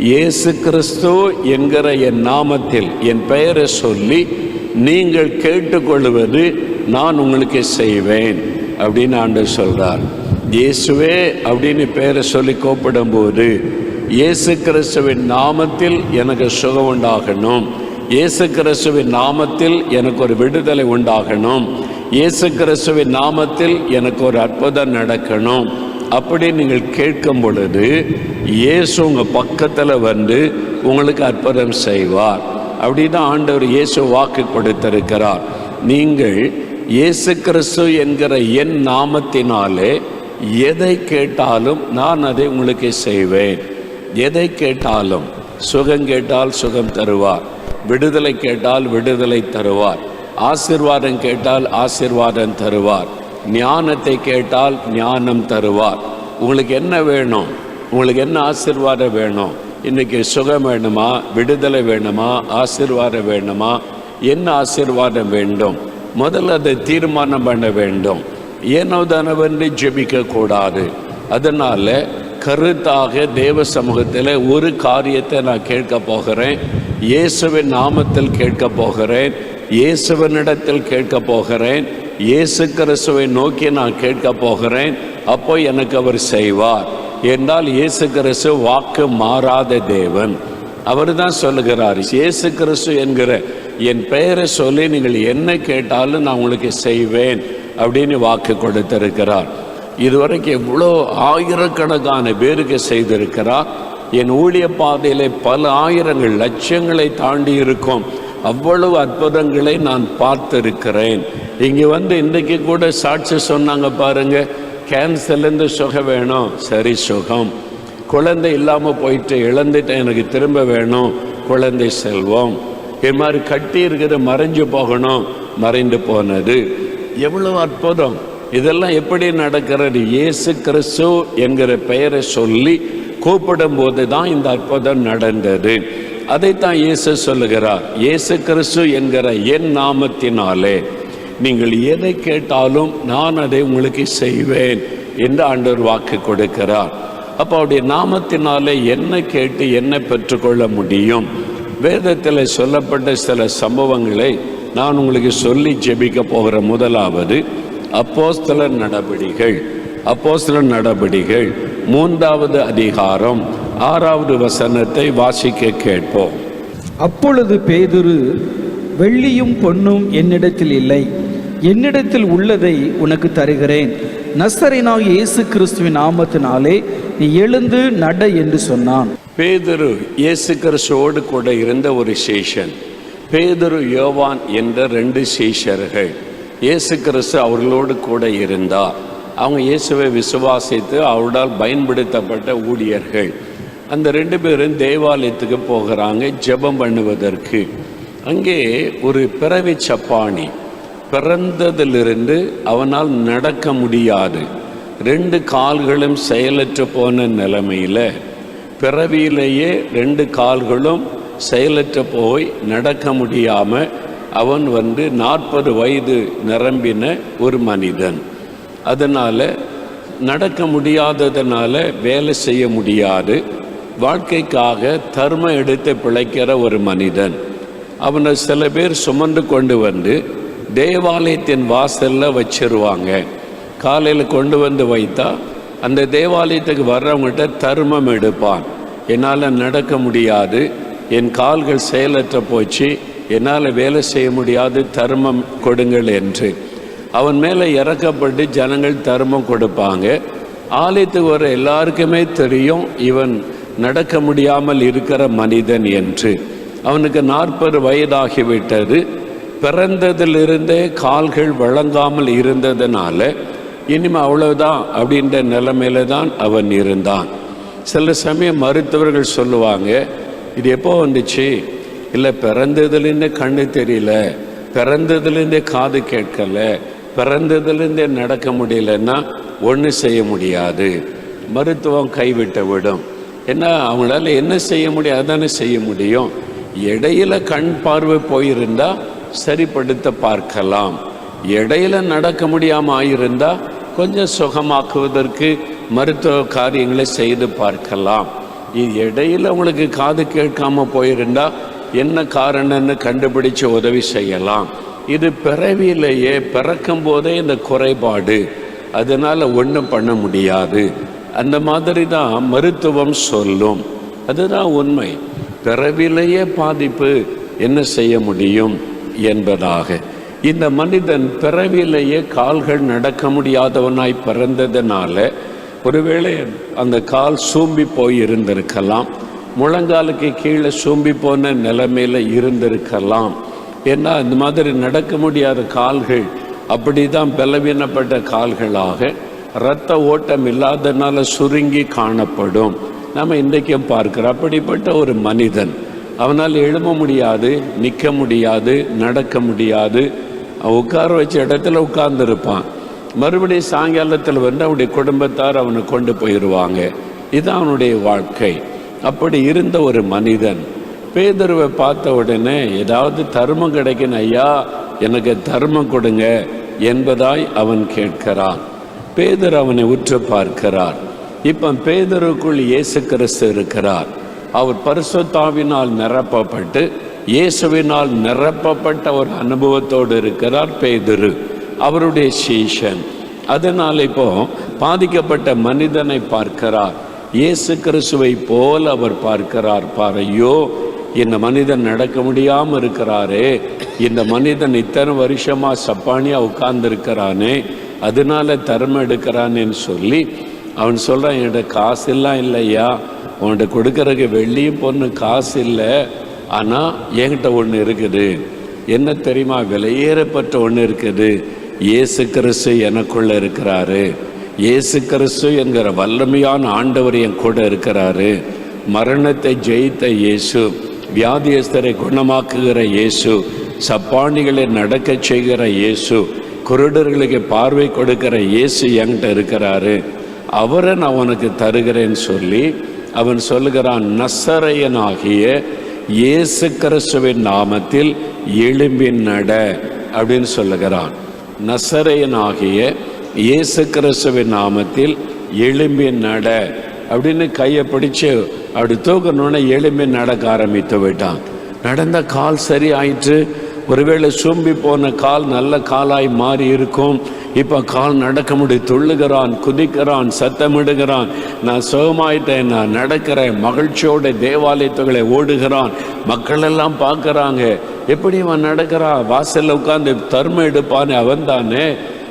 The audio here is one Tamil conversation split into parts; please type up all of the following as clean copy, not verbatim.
இயேசு கிறிஸ்து என்கிற என் நாமத்தில் என் பெயரை சொல்லி நீங்கள் கேட்டுக்கொள்வது நான் உங்களுக்கு செய்வேன் அப்படின்னு ஆண்டவர் சொல்கிறார். இயேசுவே அப்படின்னு பெயரை சொல்லி கூப்பிடும்போது இயேசு கிறிஸ்துவின் நாமத்தில் எனக்கு சுகம் உண்டாகணும், இயேசு கிறிஸ்துவின் நாமத்தில் எனக்கு ஒரு விடுதலை உண்டாகணும், இயேசு கிறிஸ்துவின் நாமத்தில் எனக்கு ஒரு அற்புதம் நடக்கணும் அப்படி நீங்கள் கேட்கும் பொழுது இயேசு உங்கள் பக்கத்தில் வந்து உங்களுக்கு அற்புதம் செய்வார். அப்படி தான் ஆண்டவர் இயேசு வாக்கு கொடுத்திருக்கிறார். நீங்கள் இயேசு கிறிஸ்து என்கிற என் நாமத்தினாலே எதை கேட்டாலும் நான் அதை உங்களுக்கு செய்வேன். எதை கேட்டாலும், சுகம் கேட்டால் சுகம் தருவார், விடுதலை கேட்டால் விடுதலை தருவார், ஆசீர்வாதம் கேட்டால் ஆசீர்வாதம் தருவார், ஞானத்தை கேட்டால் ஞானம் தருவார். உங்களுக்கு என்ன வேணும்? உங்களுக்கு என்ன ஆசீர்வாதம் வேணும்? இன்றைக்கி சுகம் வேணுமா, விடுதலை வேணுமா, ஆசீர்வாதம் வேணுமா? என்ன ஆசீர்வாதம் வேண்டும்? முதல்ல அதை தீர்மானம் பண்ண வேண்டும். ஏனோ தானவென்று ஜெபிக்கக்கூடாது. அதனால் கருத்தாக தேவ சமூகத்தில் ஒரு காரியத்தை நான் கேட்க போகிறேன், இயேசுவின் நாமத்தில் கேட்க போகிறேன், இயேசுவனிடத்தில் கேட்க போகிறேன், இயேசு கிறிஸ்துவை நோக்கி நான் கேட்க போகிறேன். அப்போ எனக்கு அவர் செய்வார். என்றால் இயேசு கிறிஸ்து வாக்கு மாறாத தேவன். அவர் தான் சொல்லுகிறார், இயேசு கிறிஸ்து என்கிற என் பெயரை சொல்லி நீங்கள் என்ன கேட்டாலும் நான் உங்களுக்கு செய்வேன் அப்படின்னு வாக்கு கொடுத்திருக்கிறார். இதுவரைக்கும் எவ்வளோ ஆயிரக்கணக்கான பேருக்கு செய்திருக்கிறார். என் ஊழிய பாதையில் பல ஆயிரங்கள் லட்சங்களை தாண்டி இருக்கும் அவ்வளவு அற்புதங்களை நான் பார்த்திருக்கிறேன். இங்கே வந்து இன்றைக்கு கூட சாட்சி சொன்னாங்க பாருங்க, கேன்சர்லேருந்து சுகம் வேணும், சரி சுகம். குழந்தை இல்லாமல் போயிட்டு இழந்துட்டேன், எனக்கு திரும்ப வேணும், குழந்தை செல்வம். இது மாதிரி கட்டி இருக்கிற மறைஞ்சு போகணும், மறைந்து போனது. எவ்வளோ அற்புதம்! இதெல்லாம் எப்படி நடக்கிறது? இயேசு கிறிஸ்து என்கிற பெயரை சொல்லி கூப்பிடும் போது தான் இந்த அற்புதம் நடந்தது. அதைத்தான் இயேசு சொல்லுகிறார், இயேசு கிறிஸ்து என்கிற என் நாமத்தினாலே நீங்கள் எதை கேட்டாலும் நான் அதை உங்களுக்கு செய்வேன் என்று ஆண்டவர் வாக்கு கொடுக்கிறார். அப்போ அவருடைய நாமத்தினாலே என்ன கேட்டு என்ன பெற்றுக்கொள்ள முடியும்? வேதத்தில் சொல்லப்பட்ட சில சம்பவங்களை நான் உங்களுக்கு சொல்லி ஜெபிக்க போகிற முதலாவது அப்போஸ்தலர் நடபடிகள் 3வது அதிகாரம் 6வது வசனத்தை வாசிக்க கேட்போம். அப்பொழுது பேதுரு, வெள்ளியும் பொன்னும் என்னிடத்தில் இல்லை, என்னிடத்தில் உள்ளதை உனக்கு தருகிறேன், நசரேயனாகிய இயேசு கிறிஸ்துவின் நாமத்தினாலே நீ எழுந்து நட என்று சொன்னான். பேதுரு இயேசு கிறிஸ்துவோடு கூட இருந்த ஒரு சீஷன். பேதுரு, யோவான் என்ற 2 சீஷர்கள். இயேசு கிறிஸ்து அவர்களோடு கூட இருந்தார். அவங்க இயேசுவை விசுவாசித்து அவரால் பயன்படுத்தப்பட்ட ஊழியர்கள். அந்த 2 பேரும் தேவாலயத்துக்கு போகிறாங்க ஜெபம் பண்ணுவதற்கு. அங்கே ஒரு பிறவி சப்பானி, பிறந்ததிலிருந்து அவனால் நடக்க முடியாது, 2 கால்களும் செயலற்று போன நிலைமையில், பிறவியிலேயே 2 கால்களும் செயலற்று போய் நடக்க முடியாமல் அவன் 40 வயது நிரம்பின ஒரு மனிதன். அதனால் நடக்க முடியாததுனால வேலை செய்ய முடியாது, வாழ்க்கைக்காக தர்மம் எடுத்து பிழைக்கிற ஒரு மனிதன். அவனை சில பேர் சுமந்து கொண்டு வந்து தேவாலயத்தின் வாசலில் வச்சிருவாங்க. காலையில் கொண்டு வந்து வைத்தா அந்த தேவாலயத்துக்கு வர்றவங்ககிட்ட தர்மம் எடுப்பான். என்னால் நடக்க முடியாது, என் கால்கள் செயலற்ற போச்சு, என்னால் வேலை செய்ய முடியாது, தர்மம் கொடுங்கள் என்று அவன் மேலே இறக்கப்பட்டு ஜனங்கள் தர்மம் கொடுப்பாங்க. ஆலயத்துக்கு வர எல்லாருக்குமே தெரியும் இவன் நடக்க முடியாமல் இருக்கிற மனிதன் என்று. அவனுக்கு 40 வயதாகிவிட்டது. பிறந்ததிலிருந்தே கால்கள் வழங்காமல் இருந்ததுனால இனிமேல் அவ்வளவுதான் அப்படின்ற நிலைமையில தான் அவன் இருந்தான். சில சமயம் மருத்துவர்கள் சொல்லுவாங்க, இது எப்போ வந்துச்சு? இல்லை, பிறந்ததுலேருந்தே கண்ணு தெரியல, பிறந்ததுலேருந்தே காது கேட்கலை, பிறந்ததுலேருந்தே நடக்க முடியலன்னா ஒன்றும் செய்ய முடியாது, மருத்துவம் கைவிட்டு விடும். ஏன்னா அவங்களால என்ன செய்ய முடியும்? அதானே செய்ய முடியும். இடையில கண் பார்வை போயிருந்தால் சரிப்படுத்த பார்க்கலாம், இடையில நடக்க முடியாமல் ஆயிருந்தால் கொஞ்சம் சுகமாக்குவதற்கு மருத்துவ காரியங்களை செய்து பார்க்கலாம். இது இடையில உங்களுக்கு காது கேட்காம போயிருந்தா என்ன காரணம்னு கண்டுபிடிச்சு உதவி செய்யலாம். இது பிறவியிலேயே பிறக்கும் போதே இந்த குறைபாடு, அதனால் ஒன்றும் பண்ண முடியாது. அந்த மாதிரி தான் மருத்துவம் சொல்லும். அதுதான் உண்மை. பிறவிலேயே பாதிப்பு, என்ன செய்ய முடியும் என்பதாக. இந்த மனிதன் பிறவிலேயே கால்கள் நடக்க முடியாதவனாய் பிறந்ததுனால ஒருவேளை அந்த கால் சூம்பி போய் இருந்திருக்கலாம், முழங்காலுக்கு கீழே சூம்பி போன நிலைமையில் இருந்திருக்கலாம். ஏன்னா இந்த மாதிரி நடக்க முடியாத கால்கள் அப்படி தான் பலவீனப்பட்ட கால்களாக இரத்த ஓட்டம் இல்லாதனால சுருங்கி காணப்படும். நம்ம இன்றைக்கும் பார்க்கிறோம். அப்படிப்பட்ட ஒரு மனிதன், அவனால் எழும்ப முடியாது, நிற்க முடியாது, நடக்க முடியாது. உட்கார வச்ச இடத்துல உட்கார்ந்துருப்பான். மறுபடியும் சாயங்காலத்தில் வந்து அவனுடைய குடும்பத்தார் அவனை கொண்டு போயிடுவாங்க. இதுதான் அவனுடைய வாழ்க்கை. அப்படி இருந்த ஒரு மனிதன் பேதுருவை பார்த்த உடனே ஏதாவது தர்மம் கிடைக்கணும் ஐயா, எனக்கு தர்மம் கொடுங்க என்பதாய் அவன் கேட்கிறான். பேதுரு அவனை உற்று பார்க்கிறார். இப்போ பேதுருக்குள் இயேசு கிறிஸ்து இருக்கிறார். அவர் பரிசுத்தாவினால் நிரப்பப்பட்டு இயேசுவினால் நிரப்பப்பட்ட ஒரு அனுபவத்தோடு இருக்கிறார் பேதுரு, அவருடைய சீஷன். அதனால் இப்போ பாதிக்கப்பட்ட மனிதனை பார்க்கிறார். இயேசு கிறிஸ்துவை போல் அவர் பார்க்கிறார். பாரையோ, இந்த மனிதன் நடக்க முடியாமல் இருக்கிறாரே, இந்த மனிதன் இத்தனை வருஷமா சப்பானியா உட்கார்ந்துருக்கிறானே, அதனால தர்மம் எடுக்கிறானேன்னு சொல்லி அவன் சொல்கிறான், என்கிட்ட காசெல்லாம் இல்லையா, உன்கிட்ட கொடுக்கறதுக்கு வெள்ளியும் பொண்ணு காசு இல்லை, ஆனால் என்கிட்ட ஒன்று இருக்குது. என்ன தெரியுமா? விலையேறப்பட்ட ஒன்று இருக்குது. இயேசு கிறிஸ்து எனக்குள்ளே இருக்கிறாரு. இயேசு கிறிஸ்து என்கிற வல்லமையான ஆண்டவர் என் கூட இருக்கிறாரு. மரணத்தை ஜெயித்த இயேசு, வியாதியஸ்தரை குணமாக்குகிற இயேசு, சப்பானிகளை நடக்க செய்கிற இயேசு, குருடர்களுக்கு பார்வை கொடுக்கிற இயேசு என்கிட்ட இருக்கிறாரு. அவரை நான் உனக்கு தருகிறேன்னு சொல்லி அவன் சொல்லுகிறான், நசரேயனாகிய இயேசு கிறிஸ்துவின் நாமத்தில் எழும்பி நட அப்படின்னு சொல்லுகிறான். நசரேயனாகிய இயேசு கிறிஸ்துவின் நாமத்தில் எழும்பி நட அப்படின்னு கையை பிடிச்சு அப்படி தூக்கணுன்னு எழும்பி நடக்க ஆரம்பித்து விட்டான். நடந்த கால் சரி ஆயிற்று. ஒருவேளை சூம்பி போன கால் நல்ல காலாய் மாறி இருக்கும். இப்போ கால் நடக்க முடியும், துள்ளுகிறான், குதிக்கிறான், சத்தமிடுகிறான். நான் சுகமாயிட்டேன், நான் நடக்கிறேன், மகிழ்ச்சியோட தேவாலயத்துகளை ஓடுகிறான். மக்கள் எல்லாம் பார்க்குறாங்க, எப்படி அவன் நடக்கிறான், வாசலில் உட்காந்து தர்மம் எடுப்பானே அவன் தானே,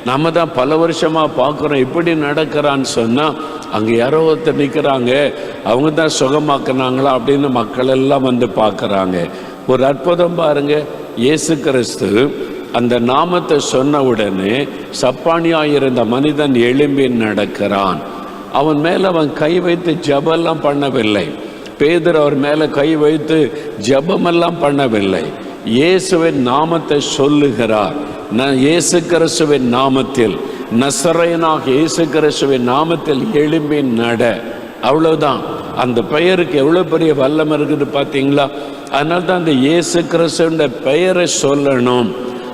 நம்ம தான் பல வருஷமாக பார்க்குறோம், இப்படி நடக்கிறான்னு சொன்னால் அங்கே யாரோ ஒருத்தர் நிற்கிறாங்க, அவங்க தான் சுகமாக்குனாங்களா அப்படின்னு மக்கள் எல்லாம் வந்து பார்க்குறாங்க. ஒரு அற்புதம் பாருங்க. இயேசு கிறிஸ்து அந்த நாமத்தை சொன்ன உடனே சப்பானியாயிருந்த மனிதன் எழும்பி நடக்கிறான். அவன் மேலே அவன் கை வைத்து ஜபமெல்லாம் பண்ணவில்லை. பேதுரு அவர் மேலே கை வைத்து ஜபமெல்லாம் பண்ணவில்லை. இயேசுவின் நாமத்தை சொல்லுகிறார். இயேசு கிறிஸ்துவின் நாமத்தில், நசரேயனாக இயேசு கிறிஸ்துவின் நாமத்தில் எழும்பி நட. அவ்வளவுதான். அந்த பெயருக்கு எவ்வளோ பெரிய வல்லம் இருக்குது பார்த்தீங்களா? அதனால தான் அந்த இயேசு கிறிஸ்துவின் பெயரை சொல்லணும்.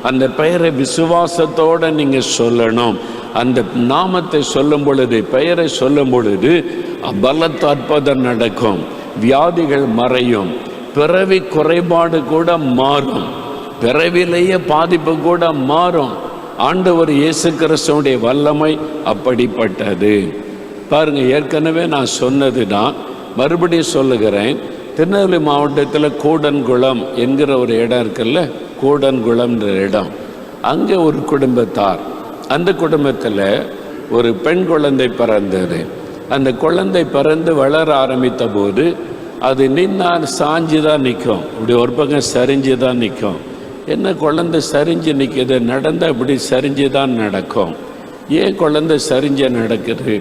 அந்த பெயரை விசுவாசத்தோடு நீங்கள் சொல்லணும். அந்த நாமத்தை சொல்லும் பொழுது, பெயரை சொல்லும் பொழுது பலத்த அற்புதம் நடக்கும், வியாதிகள் மறையும், பிறவி குறைபாடு கூட மாறும், பிறவிலேயே பாதிப்பு கூட மாறும். ஆண்டவர் இயேசு கிறிஸ்துவுடைய வல்லமை அப்படிப்பட்டது. பாருங்க, ஏற்கனவே நான் சொன்னது தான், மறுபடியும் சொல்லுகிறேன். திருநெல்வேலி மாவட்டத்தில் கூடன்குளம் என்கிற ஒரு இடம் இருக்குல்ல, கூடன்குளம்ன்ற இடம், அங்கே ஒரு குடும்பத்தார், அந்த குடும்பத்தில் ஒரு பெண் குழந்தை பிறந்தது. அந்த குழந்தை பிறந்து வளர ஆரம்பித்த போது அது நின்னால் சாஞ்சு தான் நிற்கும், இப்படி ஒரு பக்கம் சரிஞ்சு தான் நிற்கும். என்ன குழந்தை சரிஞ்சு நிற்கிது, நடந்தால் இப்படி சரிஞ்சு தான் நடக்கும். ஏன் குழந்தை சரிஞ்சு நடக்குது?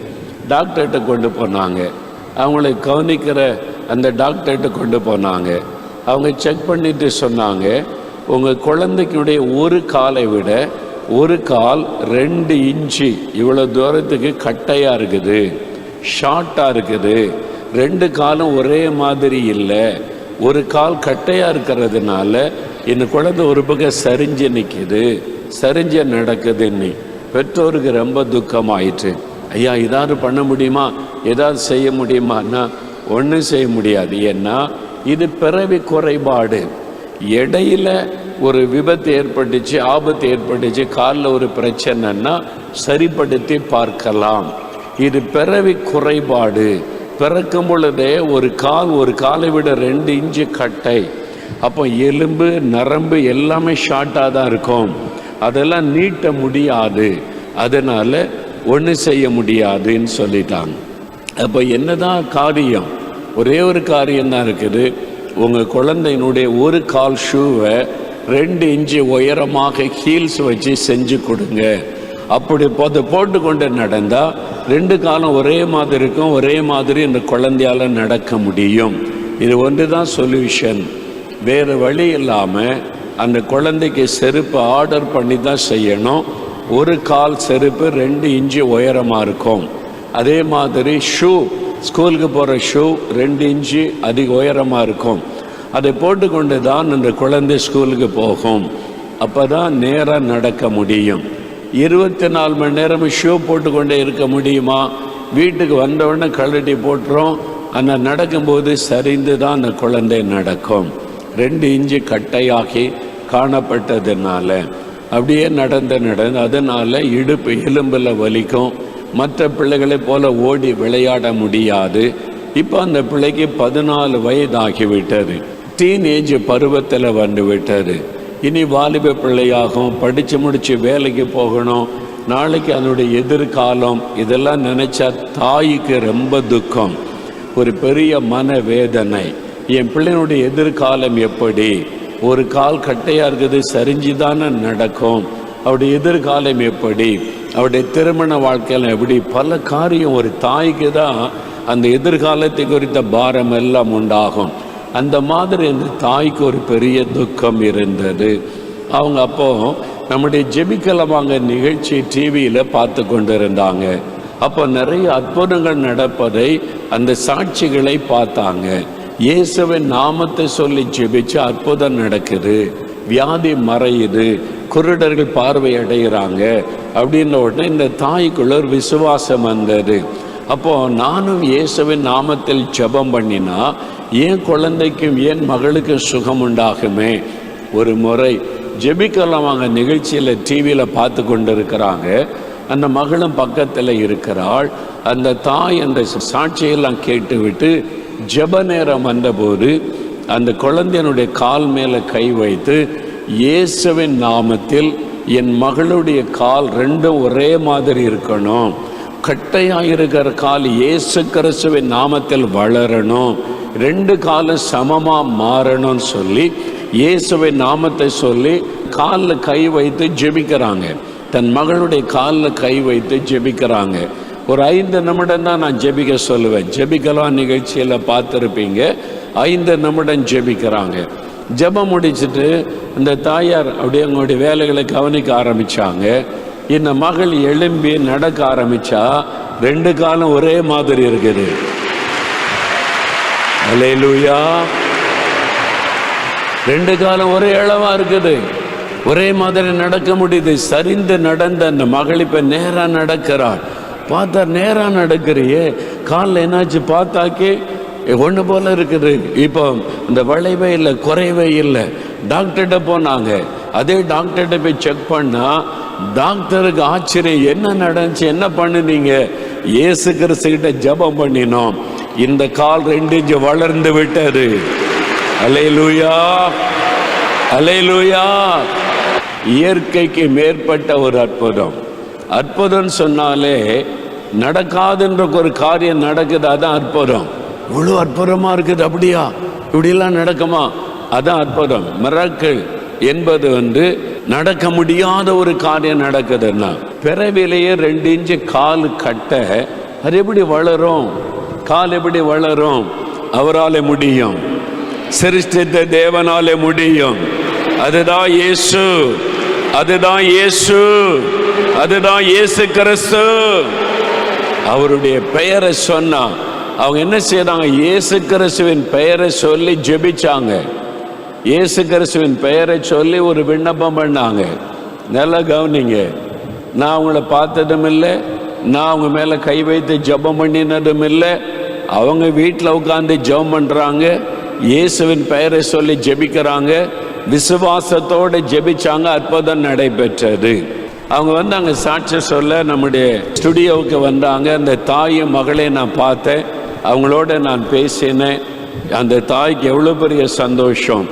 டாக்டர்கிட்ட கொண்டு போனாங்க. அவங்களை கவனிக்கிற அந்த டாக்டர்கிட்ட கொண்டு போனாங்க. அவங்க செக் பண்ணிட்டு சொன்னாங்க, உங்கள் குழந்தைக்குடைய ஒரு காலை விட ஒரு கால் 2 இன்ச்சு இவ்வளோ தூரத்துக்கு கட்டையாக இருக்குது, ஷார்ட்டாக இருக்குது. 2 காலும் ஒரே மாதிரி இல்லை. ஒரு கால் கட்டையாக இருக்கிறதுனால இந்த குழந்தை ஒரு பக்கம் சரிஞ்சு நிற்கிது, சரிஞ்ச நடக்குதுன்னு பெற்றோருக்கு ரொம்ப துக்கமாயிற்று. ஐயா, ஏதாவது பண்ண முடியுமா, ஏதாவது செய்ய முடியுமான்னா ஒன்றும் செய்ய முடியாது. ஏன்னா இது பிறவி குறைபாடு. இடையில ஒரு விபத்து ஏற்பட்டுச்சு, ஆபத்து ஏற்பட்டுச்சு, காலில் ஒரு பிரச்சனைன்னா சரிப்படுத்தி பார்க்கலாம். இது பிறவி குறைபாடு. பிறக்கும் பொழுதே ஒரு காலை விட 2 இன்ச்சு கட்டை. அப்போ எலும்பு நரம்பு எல்லாமே ஷார்ட்டாக தான் இருக்கும். அதெல்லாம் நீட்ட முடியாது. அதனால் ஒன்றும் செய்ய முடியாதுன்னு சொல்லிட்டாங்க. அப்போ என்னதான் காரியம்? ஒரே ஒரு காரியம்தான் இருக்குது. உங்கள் குழந்தையினுடைய ஒரு கால் ஷூவை 2 இன்ச்சு உயரமாக ஹீல்ஸ் வச்சு செஞ்சு கொடுங்க. அப்படி போட்டு கொண்டு நடந்தால் 2 காலம் ஒரே மாதிரி இருக்கும். ஒரே மாதிரி இந்த குழந்தையால் நடக்க முடியும். இது ஒன்று தான் சொல்யூஷன். வேறு வழி இல்லாமல் அந்த குழந்தைக்கு செருப்பு ஆர்டர் பண்ணி தான் செய்யணும். ஒரு கால் செருப்பு 2 இன்ச்சு உயரமாக இருக்கும். அதே மாதிரி ஸ்கூலுக்கு போகிற ஷூ 2 இன்ச்சு அதிக உயரமாக இருக்கும். அதை போட்டுக்கொண்டு தான் அந்த குழந்தை ஸ்கூலுக்கு போகும். அப்போ தான் நேராக நடக்க முடியும். 24 மணி நேரம் ஷூ போட்டுக்கொண்டே இருக்க முடியுமா? வீட்டுக்கு வந்தவுடனே கழட்டி போட்டுரும். ஆனால் நடக்கும்போது சரிந்து தான் அந்த குழந்தை நடக்கும். 2 இன்ச்சு கட்டையாகி காணப்பட்டதுனால அப்படியே நடந்து அதனால் இடுப்பு எலும்பில் வலிக்கும். மற்ற பிள்ளைகளை போல ஓடி விளையாட முடியாது. இப்போ அந்த பிள்ளைக்கு 14 வயதாகிவிட்டது. டீனேஜ் பருவத்தில் வந்து விட்டது. இனி வாலிப பிள்ளையாகும். படித்து முடித்து வேலைக்கு போகணும். நாளைக்கு அதனுடைய எதிர்காலம் இதெல்லாம் நினச்சா தாய்க்கு ரொம்ப துக்கம், ஒரு பெரிய மன வேதனை. என் பிள்ளைனுடைய எதிர்காலம் எப்படி? ஒரு கால் கட்டையாக இருக்குது, சரிஞ்சு தானே நடக்கும். அவருடைய எதிர்காலம் எப்படி? அவருடைய திருமண வாழ்க்கையில் எப்படி? பல காரியம். ஒரு தாய்க்கு தான் அந்த எதிர்காலத்தை குறித்த பாரம் எல்லாம் உண்டாகும். அந்த மாதிரி அந்த தாய்க்கு ஒரு பெரிய துக்கம் இருந்தது. அவங்க அப்போ நம்முடைய ஜெபிக்கலமாங்க நிகழ்ச்சி டிவியில் பார்த்து கொண்டு இருந்தாங்க. அப்போ நிறைய அற்புதங்கள் நடப்பதை அந்த சாட்சிகளை பார்த்தாங்க. இயேசுவின் நாமத்தை சொல்லி ஜெபிச்சு அற்புதம் நடக்குது, வியாதி மறையுது, குருடர்கள் பார்வை அடைகிறாங்க அப்படின்ற உடனே இந்த தாய்க்குள்ள ஒரு விசுவாசம் வந்தது. அப்போ நானும் இயேசுவின் நாமத்தில் ஜெபம் பண்ணினா என் குழந்தைக்கும் என் மகளுக்கும் சுகம் உண்டாகுமே. ஒரு முறை ஜெபிக்கலாமாங்க நிகழ்ச்சியில் டிவியில் பார்த்து கொண்டு இருக்கிறாங்க. அந்த மகளும் பக்கத்தில் இருக்கிறாள். அந்த தாய் அந்த சாட்சியெல்லாம் கேட்டுவிட்டு ஜெப நேரம் வந்தபோது அந்த குழந்தையனுடைய கால் மேலே கை வைத்து, இயேசுவின் நாமத்தில் என் மகளுடைய கால் 2 ஒரே மாதிரி இருக்கணும், கட்டையாக இருக்கிற கால் இயேசு கிறிஸ்துவின் நாமத்தில் வளரணும், 2 காலும் சமமாக மாறணும்னு சொல்லி இயேசுவின் நாமத்தை சொல்லி காலில் கை வைத்து ஜெபிக்கிறாங்க. தன் மகளுடைய காலில் கை வைத்து ஜெபிக்கிறாங்க. ஒரு 5 நிமிடம் தான் நான் ஜெபிக்க சொல்லுவேன். ஜெபிக்கலாம் நிகழ்ச்சியில் பார்த்துருப்பீங்க. 5 நிமிடம் ஜெபிக்கிறாங்க. ஜெபம் முடிச்சுட்டு இந்த தாயார் அப்படியே அவங்களுடைய வேலைகளை கவனிக்க ஆரம்பித்தாங்க. இந்த மகள் எழும்பி நடக்க ஆரம்பித்தா 2 காலம் ஒரே மாதிரி இருக்குது. அல்லேலூயா. 2 காலம் ஒரே அளவாக இருக்குது, ஒரே மாதிரி நடக்க முடியுது. சரிந்து நடந்த அந்த மகள் இப்போ நேராக நடக்கிறாள். பார்த்தா நேராக நடக்கிறியே, காலில் என்னாச்சு பார்த்தாக்கி ஒன்று போல இருக்குது. இப்போ இந்த வளைவே இல்லை, குறைவே இல்லை. டாக்டர்கிட்ட போனாங்க. அதே டாக்டர்கிட்ட போய் செக் பண்ணால் டாக்டருக்கு ஆச்சரியம், என்ன நடந்துச்சு, என்ன பண்ணுனீங்க? இயேசு கிறிஸ்துகிட்ட ஜெபம் பண்ணினோம், இந்த கால் 2 இன்ச்சு வளர்ந்து விட்டது. அல்லேலூயா, அல்லேலூயா. இயற்கைக்கு மேற்பட்ட ஒரு அற்புதம். அற்புதம் சொன்னாலே நடக்காதுன்ற ஒரு காரியம் நடக்குது, அதான் அற்புதம். இவ்வளோ அற்புதமாக இருக்குது, அப்படியா, இப்படிலாம் நடக்குமா? அதான் அற்புதம். மிராக்கிள் என்பது நடக்க முடியாத ஒரு காரியம் நடக்குதுன்னா, பிறவிலேயே 2 இன்ச்சு கால் கட்ட, அது எப்படி வளரும்? கால் எப்படி வளரும்? அவரால் முடியும், சிருஷ்டித்த தேவனாலே முடியும். அதுதான் இயேசு, அதுதான் இயேசு, அதுதான் இயேசு கிறிஸ்து. அவருடைய பெயரை சொன்னா அவங்க என்ன செய்தாங்க? இயேசு கிறிஸ்துவின் பெயரை சொல்லி ஜெபிச்சாங்க. இயேசு கிறிஸ்துவின் பெயரை சொல்லி ஒரு விண்ணப்பம் பண்ணாங்க. நல்லா கவனிங்க. நான் அவங்கள பார்த்ததும் இல்லை, நான் அவங்க மேலே கை வைத்து ஜெபம் பண்ணினதும் இல்லை. அவங்க வீட்டில் உட்காந்து ஜெபம் பண்ணுறாங்க, இயேசுவின் பெயரை சொல்லி ஜெபிக்கிறாங்க, விசுவாசத்தோடு ஜெபிச்சாங்க, அற்புதம் நடைபெற்றது. அவங்க வந்து அங்கே சாட்சி சொல்ல நம்முடைய ஸ்டுடியோவுக்கு வந்தாங்க. அந்த தாயும் மகளையும் நான் பார்த்தேன், அவங்களோட நான் பேசினேன். அந்த தாய்க்கு எவ்வளோ பெரிய சந்தோஷம்.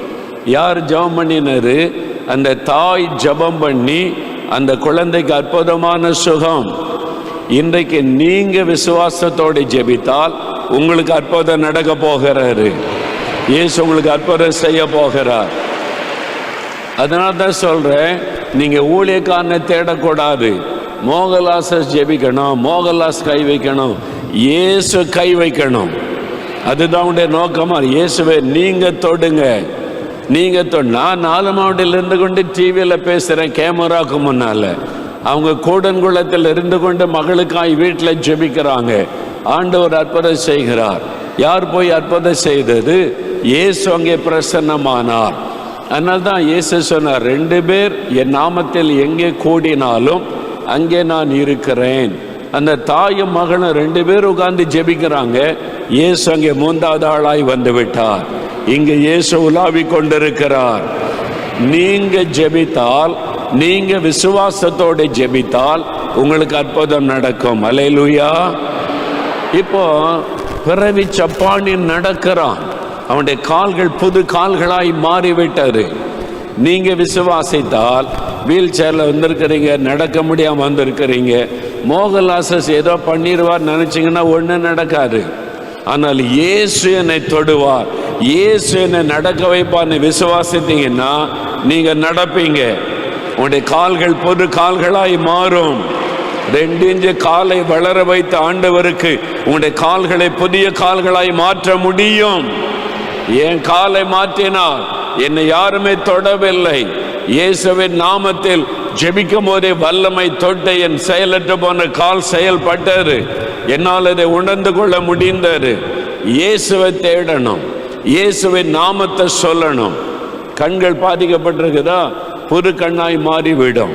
யார் ஜெபம் பண்ணினாரு? அந்த தாய் ஜெபம் பண்ணி அந்த குழந்தைக்கு அற்புதமான சுகம். இன்றைக்கு நீங்க விசுவாசத்தோடு ஜெபித்தால் உங்களுக்கு அற்புதம் நடக்க போகிறாரு. இயேசு உங்களுக்கு அற்புதம் செய்ய போகிறார். அதனால தான் சொல்றேன், நீங்க ஊழியக்காரனை தேடக்கூடாது. மோகன்லாஸ் ஜெபிக்கணும், மோகன்லாஸ் கை வைக்கணும், இயேசு கை வைக்கணும். அதுதான் உடைய நோக்கமா. இயேசுவை நீங்க தொடுங்க, நீங்க நான் 4 மாவட்டத்தில் இருந்து கொண்டு டிவியில் பேசுறேன், கேமராவுக்கு முன்னால. அவங்க கூடன்குளத்தில் இருந்து கொண்டு மகளுக்காய் வீட்டில் ஜெபிக்கிறாங்க. ஆண்டவர் அற்புதம் செய்கிறார். யார் போய் அற்புதம் செய்தது? இயேசு அங்கே பிரசன்னமானார். அதனால தான் இயேசு சொன்னார், 2 பேர் என் நாமத்தில் எங்கே கூடினாலும் அங்கே நான் இருக்கிறேன். அந்த தாயும் மகனும் 2 பேர் உட்கார்ந்து ஜெபிக்கிறாங்க. இயேசு அங்கே 3வது ஆளாய் வந்து விட்டார். இங்கே இயேசு உலாவி கொண்டிருக்கிறார். நீங்க ஜெபித்தால், நீங்க விசுவாசத்தோடு ஜெபித்தால் உங்களுக்கு அற்புதம் நடக்கும். அல்லேலூயா. இப்போ பிறவி சப்பானி நடக்கிறான். அவனுடைய கால்கள் புது கால்களாய் மாறிவிட்டது. நீங்க விசுவாசித்தால் வீல் சேர்ல வந்திருக்கிறீங்க, நடக்க முடியாம வந்திருக்கிறீங்க, மோகன்லாஸ் ஏதோ பண்ணிடுவார் நினைச்சீங்கன்னா ஒன்றும் நடக்காது. ஆனால் இயேசு என்னை தொடுவார், இயேசு என்னை நடக்க வைப்பார்னு விசுவாசித்தீங்கன்னா நீங்க நடப்பீங்க. உங்களுடைய கால்கள் புது கால்களாய் மாறும். 2 இன்ச்சு காலை வளர வைத்த ஆண்டவருக்கு உங்களுடைய கால்களை புதிய கால்களாய் மாற்ற முடியும். என் காலை மாற்றினார், என்னை யாருமே தொடவில்லை. இயேசுவின் நாமத்தில் ஜெபிக்கும் போதே வல்லமை தொட்ட என் செயலற்ற போன கால் செயல்பட்டது. என்னால் அதை உணர்ந்து கொள்ள முடிந்தது. இயேசுவை தேடணும், இயேசுவின் நாமத்தை சொல்லணும். கண்கள் பாதிக்கப்பட்டிருக்குதா? புது கண்ணாய் மாறிவிடும்.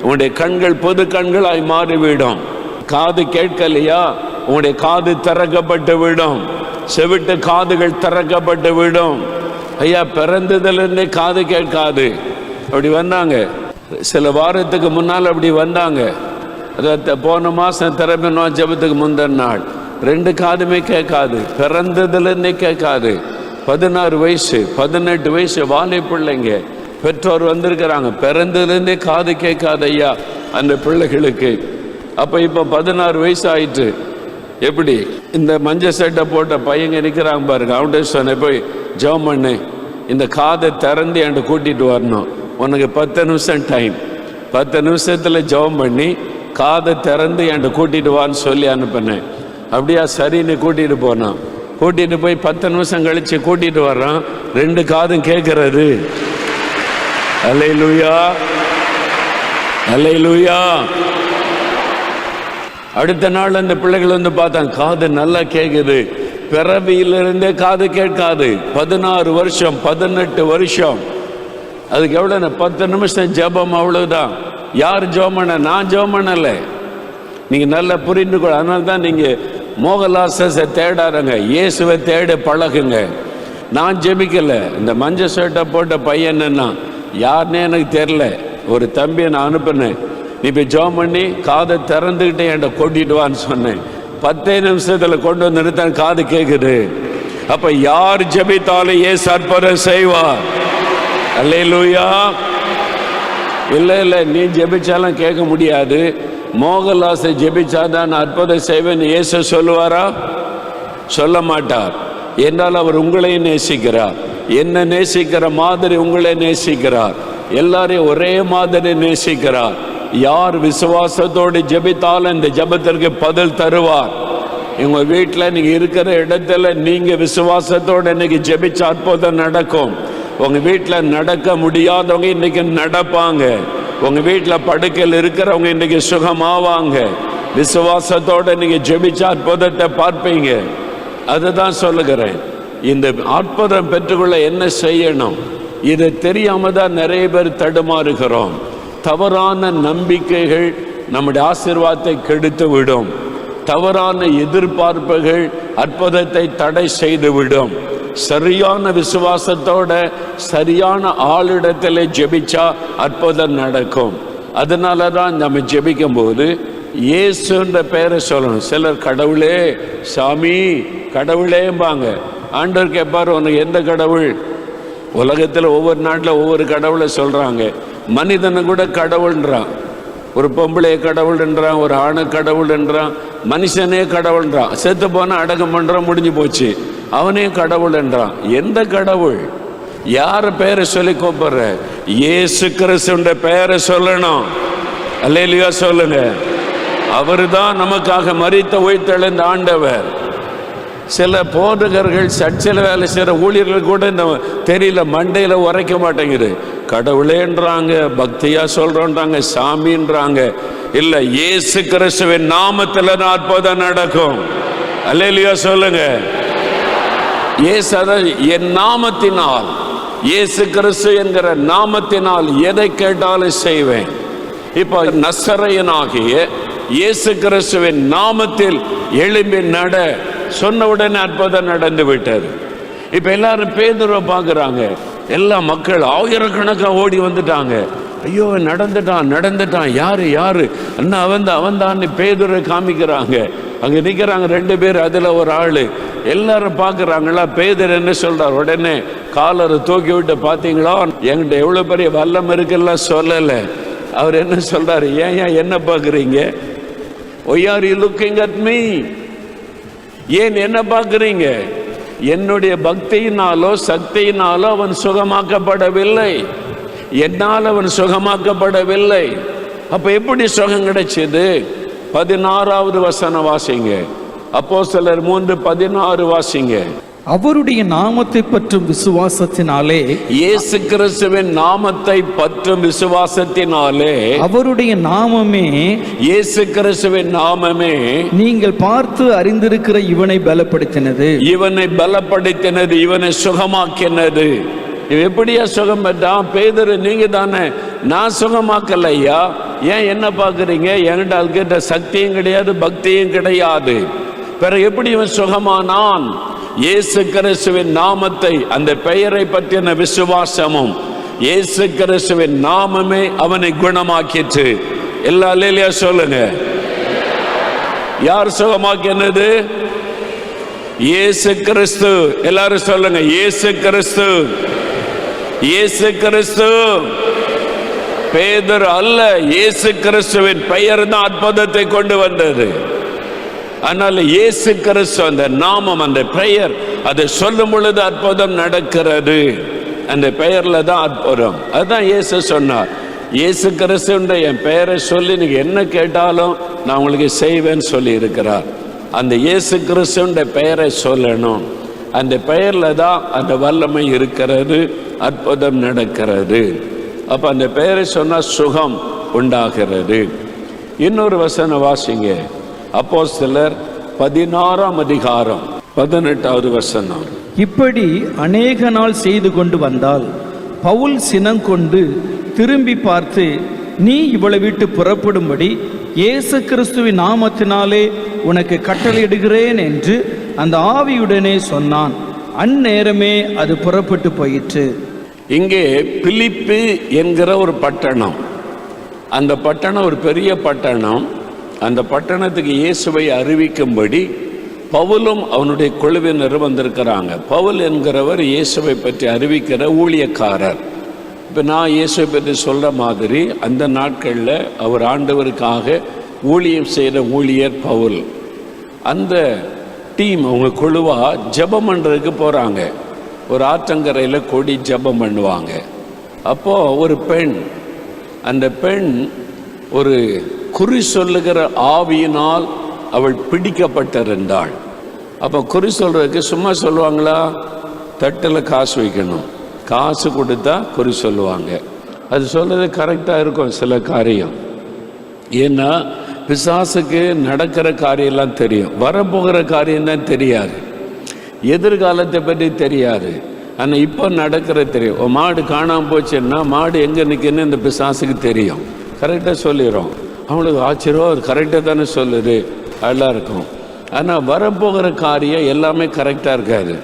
உங்களுடைய கண்கள் புது கண்களாய் மாறிவிடும். காது கேட்கலையா? உங்களுடைய காது திறக்கப்பட்டு விடும். செவிட்டு காதுகள் திறக்கப்பட்டு விடும். ஐயா, பிறந்ததுலேருந்தே காது கேட்காது. அப்படி வந்தாங்க, சில வாரத்துக்கு முன்னால் அப்படி வந்தாங்க. போன மாதம் திறமைனோ ஜெபத்துக்கு முந்தின நாள் 2 காதுமே கேட்காது. பிறந்ததுலேருந்தே கேட்காது. 16 வயசு 18 வயசு வாலிப பிள்ளைங்க பெற்றோர் வந்திருக்கிறாங்க. பிறந்ததுலேருந்தே காது கேட்காது ஐயா அந்த பிள்ளைகளுக்கு. அப்போ இப்போ 16 வயசு ஆயிட்டு. எப்படி இந்த மஞ்சள் சட்டை போட்ட பையங்க நிற்கிறாங்க பாருங்க. அவன்கிட்ட சொன்ன, போய் ஜெபம் பண்ணு, இந்த காதை திறந்து என்கிட்ட கூட்டிகிட்டு வரணும், உனக்கு 10 நிமிஷம் டைம், 10 நிமிஷத்தில் ஜெபம் பண்ணி காதை திறந்து என்கிட்ட கூட்டிகிட்டு வான்னு சொல்லி அனுப்பினேன். அப்படியா, சரின்னு கூட்டிகிட்டு போனான். கூட்டிகிட்டு போய் 10 நிமிஷம் கழித்து கூட்டிகிட்டு வர்றான். 2 காதும் கேட்கறது. அல்லேலூயா, அல்லேலூயா. அடுத்த நாள் அந்த பிள்ளைகள் வந்து பார்த்தாங்க, காது நல்லா கேட்குது. பிறவியிலிருந்தே காது கேட்காது. 16 வருஷம் 18 வருஷம். அதுக்கு எவ்வளோ? 10 நிமிஷம் ஜெபம், அவ்வளவுதான். யார் ஜெபம் பண்ண? நான் ஜெபம் பண்ணலை. நீங்கள் நல்லா புரிந்து கொள்ள. அதனால தான் நீங்கள் மோகன்லாஸை தேடாருங்க, இயேசுவை தேட பழகுங்க. நான் ஜெபிக்கலை. இந்த மஞ்சள் சட்டை போட்ட பையன் என்னன்னா யாருன்னே எனக்கு தெரில. ஒரு தம்பியை நான் அனுப்பினேன், நீ போய் ஜெபம் பண்ணி காதை திறந்துக்கிட்டே என்கிட்ட கூட்டிட்டு வான்னு சொன்னேன். 10 நிமிஷத்தில் கொண்டு வந்து நிறுத்தான், காது கேட்குது. அப்போ யார் ஜெபித்தாலும் இயேசு அற்புதம் செய்வார். அல்லேலூயா. இல்லை நீ ஜெபிச்சாலும் கேட்க முடியாது. மோகன்லாஸை ஜெபிச்சாதான் நான் அற்புதம் செய்வேன் இயேசு சொல்லுவாரா? சொல்ல மாட்டார். என்றால் அவர் உங்களையும் நேசிக்கிறார். என்ன நேசிக்கிற மாதிரி உங்களை நேசிக்கிறார். எல்லாரையும் ஒரே மாதிரி நேசிக்கிறார். யார் விசுவாசத்தோடு ஜெபித்தாலும் இந்த ஜெபத்திற்கு பதில் தருவார். உங்க வீட்டில் நீங்க இருக்கிற இடத்துல நீங்க விசுவாசத்தோடு இன்னைக்கு ஜெபிச்ச அற்புதம் நடக்கும். உங்க வீட்டில் நடக்க முடியாதவங்க இன்னைக்கு நடப்பாங்க. உங்க வீட்டில் படுக்கையில் இருக்கிறவங்க இன்னைக்கு சுகமாவாங்க. விசுவாசத்தோடு நீங்க ஜெபிச்ச அற்புதத்தை பார்ப்பீங்க. அதுதான் சொல்லுகிறேன். இந்த அற்புதம் பெற்றுக்கொள்ள என்ன செய்யணும்? இது தெரியாம தான் நிறைய பேர் தடுமாறுகிறோம். தவறான நம்பிக்கைகள் நம்முடைய ஆசீர்வாதத்தை கெடுத்து விடும். தவறான எதிர்பார்ப்புகள் அற்புதத்தை தடை செய்துவிடும். சரியான விசுவாசத்தோட சரியான ஆளிடத்தில் ஜெபிச்சா அற்புதம் நடக்கும். அதனால தான் நம்ம ஜெபிக்கும் போது இயேசுன்ற பெயரை சொல்லணும். சிலர் கடவுளே சாமி கடவுளேம்பாங்க. ஆண்டவர் கேட்பார், உனக்கு எந்த கடவுள்? உலகத்தில் ஒவ்வொரு நாட்டில் ஒவ்வொரு கடவுளை சொல்கிறாங்க. மனிதனை கூட கடவுள்ன்றான். ஒரு பொம்பளைய கடவுள்ன்றான், ஒரு ஆணை கடவுள்ன்றான், மனுஷனே கடவுள்ன்றான். செத்து போனால் அடக்கம் பண்ணுறான், முடிஞ்சு போச்சு. அவனே கடவுள்ன்றான். எந்த கடவுள்? யார் பெயரை சொல்லி கூப்பிடுற? இயேசு கிறிஸ்துன்ற பெயரை சொல்லணும். அல்லேலூயா சொல்லுங்க. அவர் தான் நமக்காக மரித்த உயிர்த்தெழுந்த ஆண்டவர். சில போதகர்கள் சர்ச்சில் வேலை செய்கிற ஊழியர்கள் கூட இந்த தெரியல, மண்டையில் உரைக்க மாட்டேங்குது. கடவுளேன்றாங்க, பக்தியாக சொல்கிறோன்றாங்க, சாமின்றாங்க. இல்லை, இயேசு கிறிஸ்துவின் நாமத்தில் தான் அற்புதம் நடக்கும். அல்லேலூயா சொல்லுங்க. என் நாமத்தினால், இயேசு கிறிஸ்து என்கிற நாமத்தினால் எதை கேட்டாலும் செய்வேன். இப்போ நசரேயனாகிய இயேசு கிறிஸ்துவின் நாமத்தில் எழும்பி நட சொன்ன உடனே அற்புதம் நடந்து விட்டது. இப்போ எல்லாரும் பேதுருவை பார்க்குறாங்க. எல்லா மக்கள் ஆயிரக்கணக்காக ஓடி வந்துட்டாங்க. ஐயோ நடந்துட்டான் யாரு அண்ணா அவன் தான் பேதுரை காமிக்கிறாங்க. அங்கே நிற்கிறாங்க 2 பேர், அதில் ஒரு ஆள். எல்லாரும் பார்க்குறாங்களா? பேதுரு என்ன சொல்கிறார்? உடனே காலரை தூக்கி விட்டு, பார்த்தீங்களா என்கிட்ட எவ்வளோ பெரிய வல்லம் இருக்குல்ல சொல்லலை. அவர் என்ன சொல்கிறார்? ஏன் என்ன பார்க்குறீங்க? Why are you looking at me? ஏன் என்ன பார்க்குறீங்க? என்னுடைய பக்தியினாலோ சக்தியினாலோ அவன் சுகமாக்கப்படவில்லை. என்னால் அவன் சுகமாக்கப்படவில்லை. அப்போ எப்படி சுகம் கிடைச்சது? 16வது வசனம் வாசிங்க. அப்போஸ்தலர் 3:16 வாசிங்க. அவருடைய நாமத்தை பற்றும் விசுவாசத்தினாலே, இயேசு கிறிஸ்துவின் நாமத்தை பற்றும் விசுவாசத்தினாலே, அவருடைய நாமமே, இயேசு கிறிஸ்துவின் நாமமே நீங்கள் பார்த்து அறிந்திருக்கிற இவனை பலப்படுத்தினது, இவனை சுகமாக்கினது. எப்படியா சுகம் பெற்றான்? பேதுரு, நீங்க தானே. நான் சுகமாக்கலையா? ஏன் என்ன பார்க்குறீங்க? என்கிட்ட அதுக்கிட்ட சக்தியும் கிடையாது, பக்தியும் கிடையாது. பிறகு எப்படி இவன் சுகமானான்? இயேசு கிறிஸ்துவின் நாமத்தை, அந்த பெயரை பற்றின விசுவாசமும், இயேசு கிறிஸ்துவின் நாமமே அவனை குணமாக்கிற்று. எல்லா அல்லேலூயா சொல்லுங்க. யார் சுகமாக்கினது? இயேசு கிறிஸ்து. எல்லாரும் சொல்லுங்க, இயேசு கிறிஸ்து. இயேசு கிறிஸ்து. பேதுரு அல்ல, இயேசு கிறிஸ்துவின் பெயர் தான் அற்புதத்தை கொண்டு வந்தது. அதனால இயேசு கிறிஸ்து, அந்த நாமம், அந்த பெயர், அதை சொல்லும் பொழுது அற்புதம் நடக்கிறது. அந்த பெயர்ல தான் அற்புதம். அதுதான் இயேசு சொன்னார். இயேசு கிறிஸ்துன்ற என் பெயரை சொல்லி நீங்க என்ன கேட்டாலும் நான் உங்களுக்கு செய்வேன்னு சொல்லி இருக்கிறார். அந்த இயேசு கிறிஸ்துன்ற பெயரை சொல்லணும். அந்த பெயர்ல தான் அந்த வல்லமை இருக்கிறது, அற்புதம் நடக்கிறது. அப்ப அந்த பெயரை சொன்னா சுகம் உண்டாகிறது. இன்னொரு வசனம் வாசிங்க. அப்போஸ்தலர் 16ஆம் அதிகாரம் 18வது வசனம். இப்படி அநேக நாள் செய்து கொண்டு வந்தால் பவுல் சினங்கொண்டு திரும்பி பார்த்து, நீ இவளை விட்டு புறப்படும்படி இயேசு கிறிஸ்துவின் நாமத்தினாலே உனக்கு கட்டளையிடுகிறேன் என்று அந்த ஆவியுடனே சொன்னான். அந்நேரமே அது புறப்பட்டு போயிற்று. இங்கே பிலிப்பு என்கிற ஒரு பட்டணம். அந்த பட்டணம் ஒரு பெரிய பட்டணம். அந்த பட்டணத்துக்கு இயேசுவை அறிவிக்கும்படி பவுலும் அவனுடைய குழுவினரும் வந்திருக்கிறாங்க. பவுல் என்கிறவர் இயேசுவை பற்றி அறிவிக்கிற ஊழியக்காரர். இப்போ நான் இயேசுவை பற்றி சொல்கிற மாதிரி அந்த நாட்களில் அவர் ஆண்டவருக்காக ஊழியம் செய்கிற ஊழியர் பவுல். அந்த டீம், அவங்க குழுவாக ஜெபம் பண்ணுறதுக்கு போகிறாங்க. ஒரு ஆற்றங்கரையில் கொடி ஜெபம் பண்ணுவாங்க. அப்போது ஒரு பெண், அந்த பெண் ஒரு குறி சொல்லுகிற ஆவியினால் அவள் பிடிக்கப்பட்டிருந்தாள். அப்போ குறி சொல்றதுக்கு சும்மா சொல்லுவாங்களா? தட்டில் காசு வைக்கணும், காசு கொடுத்தா குறி சொல்லுவாங்க. அது சொல்றது கரெக்டாக இருக்கும் சில காரியம். ஏன்னா பிசாசுக்கு நடக்கிற காரியம்லாம் தெரியும், வரப்போகிற காரியம்தான் தெரியாது, எதிர்காலத்தை பற்றி தெரியாது. ஆனால் இப்போ நடக்கிற தெரியும். மாடு காணாமல் போச்சுன்னா மாடு எங்கே நிற்குன்னு இந்த பிசாசுக்கு தெரியும், கரெக்டாக சொல்லிடும். அவங்களுக்கு ஆச்சரியம், அது கரெக்டாக தானே சொல்லுது நல்லா இருக்கும். ஆனால் வரப்போகிற காரியம் எல்லாமே கரெக்டாக இருக்காது.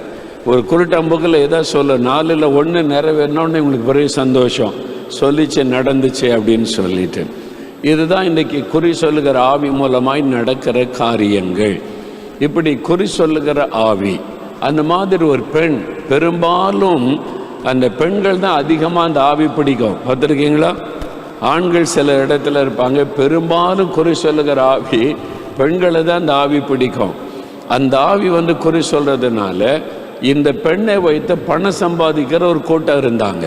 ஒரு குருட்டம்புக்கில் எதா சொல்ல 4ல் 1 நிறைவேறினோன்னு உங்களுக்கு பெரிய சந்தோஷம், சொல்லிச்சு நடந்துச்சு அப்படின்னு சொல்லிட்டு. இதுதான் இன்றைக்கி குறி சொல்லுகிற ஆவி மூலமாய் நடக்கிற காரியங்கள். இப்படி குறி சொல்லுகிற ஆவி, அந்த மாதிரி ஒரு பெண், பெரும்பாலும் அந்த பெண்கள் தான் அதிகமாக அந்த ஆவி பிடிக்கும். பார்த்துருக்கீங்களா? ஆண்கள் சில இடத்துல இருப்பாங்க, பெரும்பாலும் குறி சொல்லுகிற ஆவி பெண்களை தான் அந்த ஆவி பிடிக்கும். அந்த ஆவி குறி சொல்கிறதுனால இந்த பெண்ணை வைத்து பணம் சம்பாதிக்கிற ஒரு கூட்டம் இருந்தாங்க.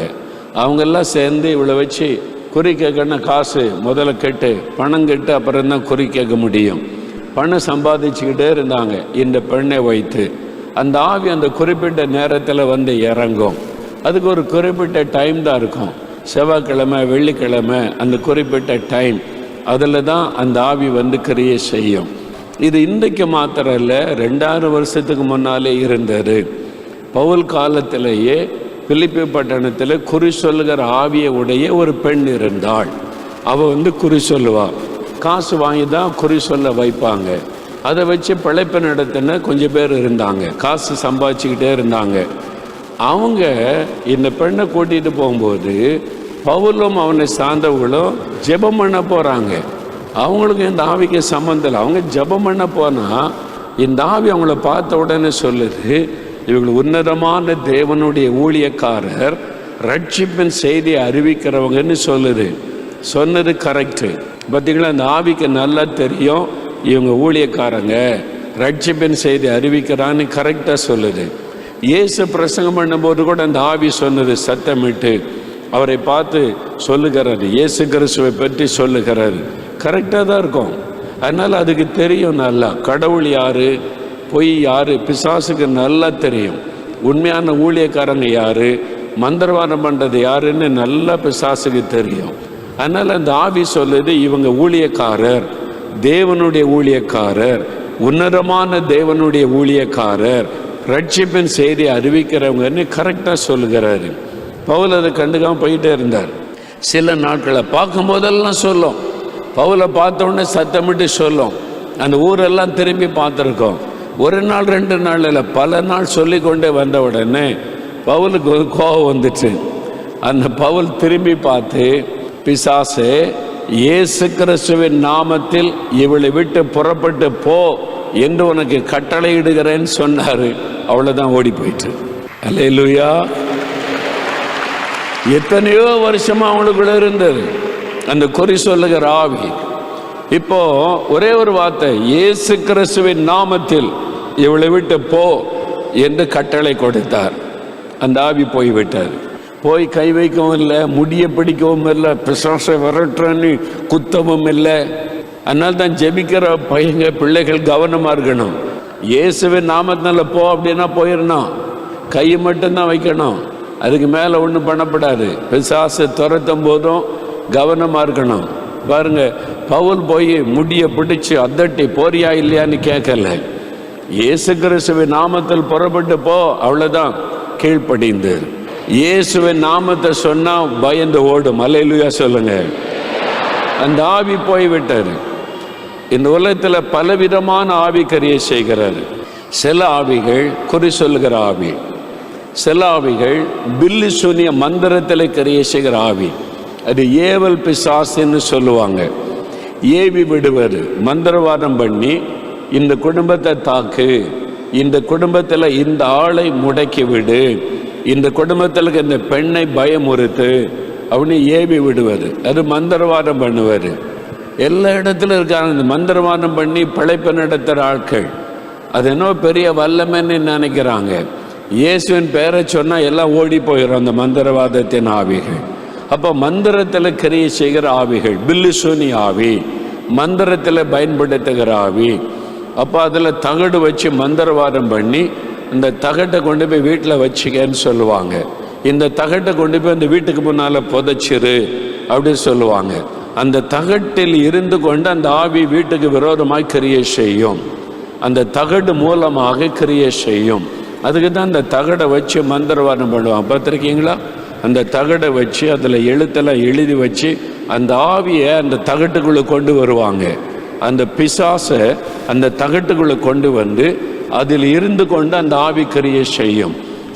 அவங்கெல்லாம் சேர்ந்து இவளை வச்சு குறி கேட்கணும், காசு முதல்ல கெட்டு பணம் கெட்டு அப்புறம்தான் குறி கேட்க முடியும். பணம் சம்பாதிச்சுக்கிட்டே இருந்தாங்க இந்த பெண்ணை வைத்து. அந்த ஆவி அந்த குறிப்பிட்ட நேரத்தில் இறங்கும். அதுக்கு ஒரு குறிப்பிட்ட டைம் தான் இருக்கும், செவ்வாய்க்கிழமை வெள்ளிக்கிழமை, அந்த குறிப்பிட்ட டைம். அதில் தான் அந்த ஆவி கிரியை செய்யும். இது இன்றைக்கு மாத்திரம் இல்லை, 2000 வருஷத்துக்கு முன்னாலே இருந்தது. பவுல் காலத்திலேயே பிலிப்பி பட்டணத்தில் குறி சொல்லுகிற ஆவியை உடைய ஒரு பெண் இருந்தாள். அவள் குறி சொல்லுவாள். காசு வாங்கி தான் குறி சொல்ல வைப்பாங்க. அதை வச்சு பிழைப்பு நடத்தின கொஞ்சம் பேர் இருந்தாங்க, காசு சம்பாதிச்சுக்கிட்டே இருந்தாங்க. அவங்க இந்த பெண்ணை கூட்டிகிட்டு போகும்போது பவுலும் அவனை சார்ந்தவங்களும் ஜெபம் பண்ண போகிறாங்க. அவங்களுக்கு இந்த ஆவிக்கு சம்மந்தம் இல்லை. அவங்க ஜெபம் பண்ண போனால் இந்த ஆவி அவங்கள பார்த்த உடனே சொல்லுது, இவங்க உன்னதமான தேவனுடைய ஊழியக்காரர், ரட்சிப்பின் செய்தியை அறிவிக்கிறவங்கன்னு சொல்லுது. சொன்னது கரெக்டு. பார்த்தீங்களா? அந்த ஆவிக்கு நல்லா தெரியும் இவங்க ஊழியக்காரங்க, ரட்சிப்பின் செய்தி அறிவிக்கிறான்னு கரெக்டாக சொல்லுது. இயேசு பிரசங்கம் பண்ணும்போது கூட அந்த ஆவி சொன்னது, சத்தமிட்டு அவரை பார்த்து சொல்லுகிறாரு, இயேசு கிறிஸ்துவை பற்றி சொல்லுகிறாரு. கரெக்டாக தான் இருக்கும். அதனால் அதுக்கு தெரியும் நல்லா கடவுள் யார், பொய் யார், பிசாசுக்கு நல்லா தெரியும். உண்மையான ஊழியக்காரங்க யார், மந்திரவாதம் பண்ணுறது யாருன்னு நல்லா பிசாசுக்கு தெரியும். அதனால் அந்த ஆவி சொல்லுது, இவங்க ஊழியக்காரர், தேவனுடைய ஊழியக்காரர், உன்னதமான தேவனுடைய ஊழியக்காரர், ரட்சிப்பின் செய்தி அறிவிக்கிறவங்கன்னு கரெக்டாக சொல்லுகிறாரு. பவுல் அதை கண்டுக்காமல் போயிட்டே இருந்தார். சில நாட்களை பார்க்கும் போதெல்லாம் சொல்லும், பவுலை பார்த்த உடனே சத்தமிட்டு சொல்லும். அந்த ஊரெல்லாம் திரும்பி பார்த்துருக்கோம். ஒரு நாள் 2 நாள் இல்லை, பல நாள் சொல்லி கொண்டே வந்த உடனே பவுலுக்கு ஒரு கோபம் வந்துச்சு. அந்த பவுல் திரும்பி பார்த்து, பிசாசே, இயேசு கிறிஸ்துவின் நாமத்தில் இவளை விட்டு புறப்பட்டு போ என்று உனக்கு கட்டளையிடுகிறேன்னு சொன்னார். அவ்வளோதான், ஓடி போயிட்டு. அல்லேலூயா. எத்தனையோ வருஷமாக அவங்களுக்குள்ள இருந்தது அந்த குறி சொல்லுகிற ஆவி. இப்போ ஒரே ஒரு வார்த்தை, இயேசு கிறிஸ்துவின் நாமத்தில் இவளை விட்டு போ என்று கட்டளை கொடுத்தார். அந்த ஆவி போய்விட்டார். போய் கை வைக்கவும் இல்லை, முடிய பிடிக்கவும் இல்லை, பிசாசை விரட்டுறன்னு குத்தவும் இல்லை. அதனால தான் ஜெபிக்கிற பையங்க பிள்ளைகள் கவனமாக இருக்கணும். இயேசுவின் நாமத்தினால போ அப்படின்னா போயிடணும், கையை மட்டும்தான் வைக்கணும், அதுக்கு மேலே ஒன்றும் பண்ணப்படாது. பிசாசை துரத்தும் போதும் கவனமாக இருக்கணும். பாருங்க, பவுல் போய் முடியை பிடிச்சி அதட்டி போறியா இல்லையான்னு கேட்கல, இயேசு கிறிஸ்துவின் நாமத்தில் புறப்பட்டு போ, அவ்வளோதான், கீழ்ப்படிந்து. இயேசுவின் நாமத்தை சொன்னால் பயந்து ஓடும். அல்லேலூயா சொல்லுங்க. அந்த ஆவி போய்விட்டார். இந்த உலகத்தில் பலவிதமான ஆவி கிரியை செய்கிறார். சில ஆவிகள் குறி சொல்லுகிற ஆவி, சில ஆவிகள் பில்லி சூனிய மந்திரத்தில் கிரியை செய்கிற ஆவி. அது ஏவல் பிசாசுன்னு சொல்லுவாங்க. ஏவி விடுவது, மந்திரவாதம் பண்ணி இந்த குடும்பத்தை தாக்கு, இந்த குடும்பத்தில் இந்த ஆளை முடக்கி விடு, இந்த குடும்பத்தில் இந்த பெண்ணை பயமுறுத்து அப்படின்னு ஏவி விடுவது. அது மந்திரவாதம் பண்ணுவார். எல்லா இடத்துலையும் இருக்காங்க இந்த மந்திரவாதம் பண்ணி பிழைப்பு நடத்துகிற ஆட்கள். அது என்ன பெரிய வல்லமைன்னு நினைக்கிறாங்க. இயேசுவின் பேரை சொன்னால் எல்லாம் ஓடி போயிடும் அந்த மந்திரவாதத்தின் ஆவிகள். அப்போ மந்திரத்தில் கிரியை செய்கிற ஆவிகள், பில்லி சூனி ஆவி, மந்திரத்தில் பயன்படுத்துகிற ஆவி. அப்போ அதில் தகடு வச்சு மந்திரவாதம் பண்ணி இந்த தகட்டை கொண்டு போய் வீட்டில் வச்சுக்கன்னு சொல்லுவாங்க. இந்த தகட்டை கொண்டு போய் அந்த வீட்டுக்கு முன்னால் புதைச்சிரு அப்படின்னு சொல்லுவாங்க. அந்த தகட்டில் இருந்து கொண்டு அந்த ஆவி வீட்டுக்கு விரோதமாக கிரியை செய்யும். அந்த தகடு மூலமாக கிரியை செய்யும். அதுக்கு தான் அந்த தகடை வச்சு மந்திரவாதம் பண்ணுவாங்க. பார்த்துருக்கீங்களா? அந்த தகடை வச்சு அதில் எழுத்தெல்லாம் எழுதி வச்சு அந்த ஆவியை அந்த தகட்டுக்குள்ளே கொண்டு வருவாங்க. அந்த பிசாசை அந்த தகட்டுக்குள்ளே கொண்டு வந்து அதில் இருந்து கொண்டு அந்த ஆவி கிரியை செய்யும்.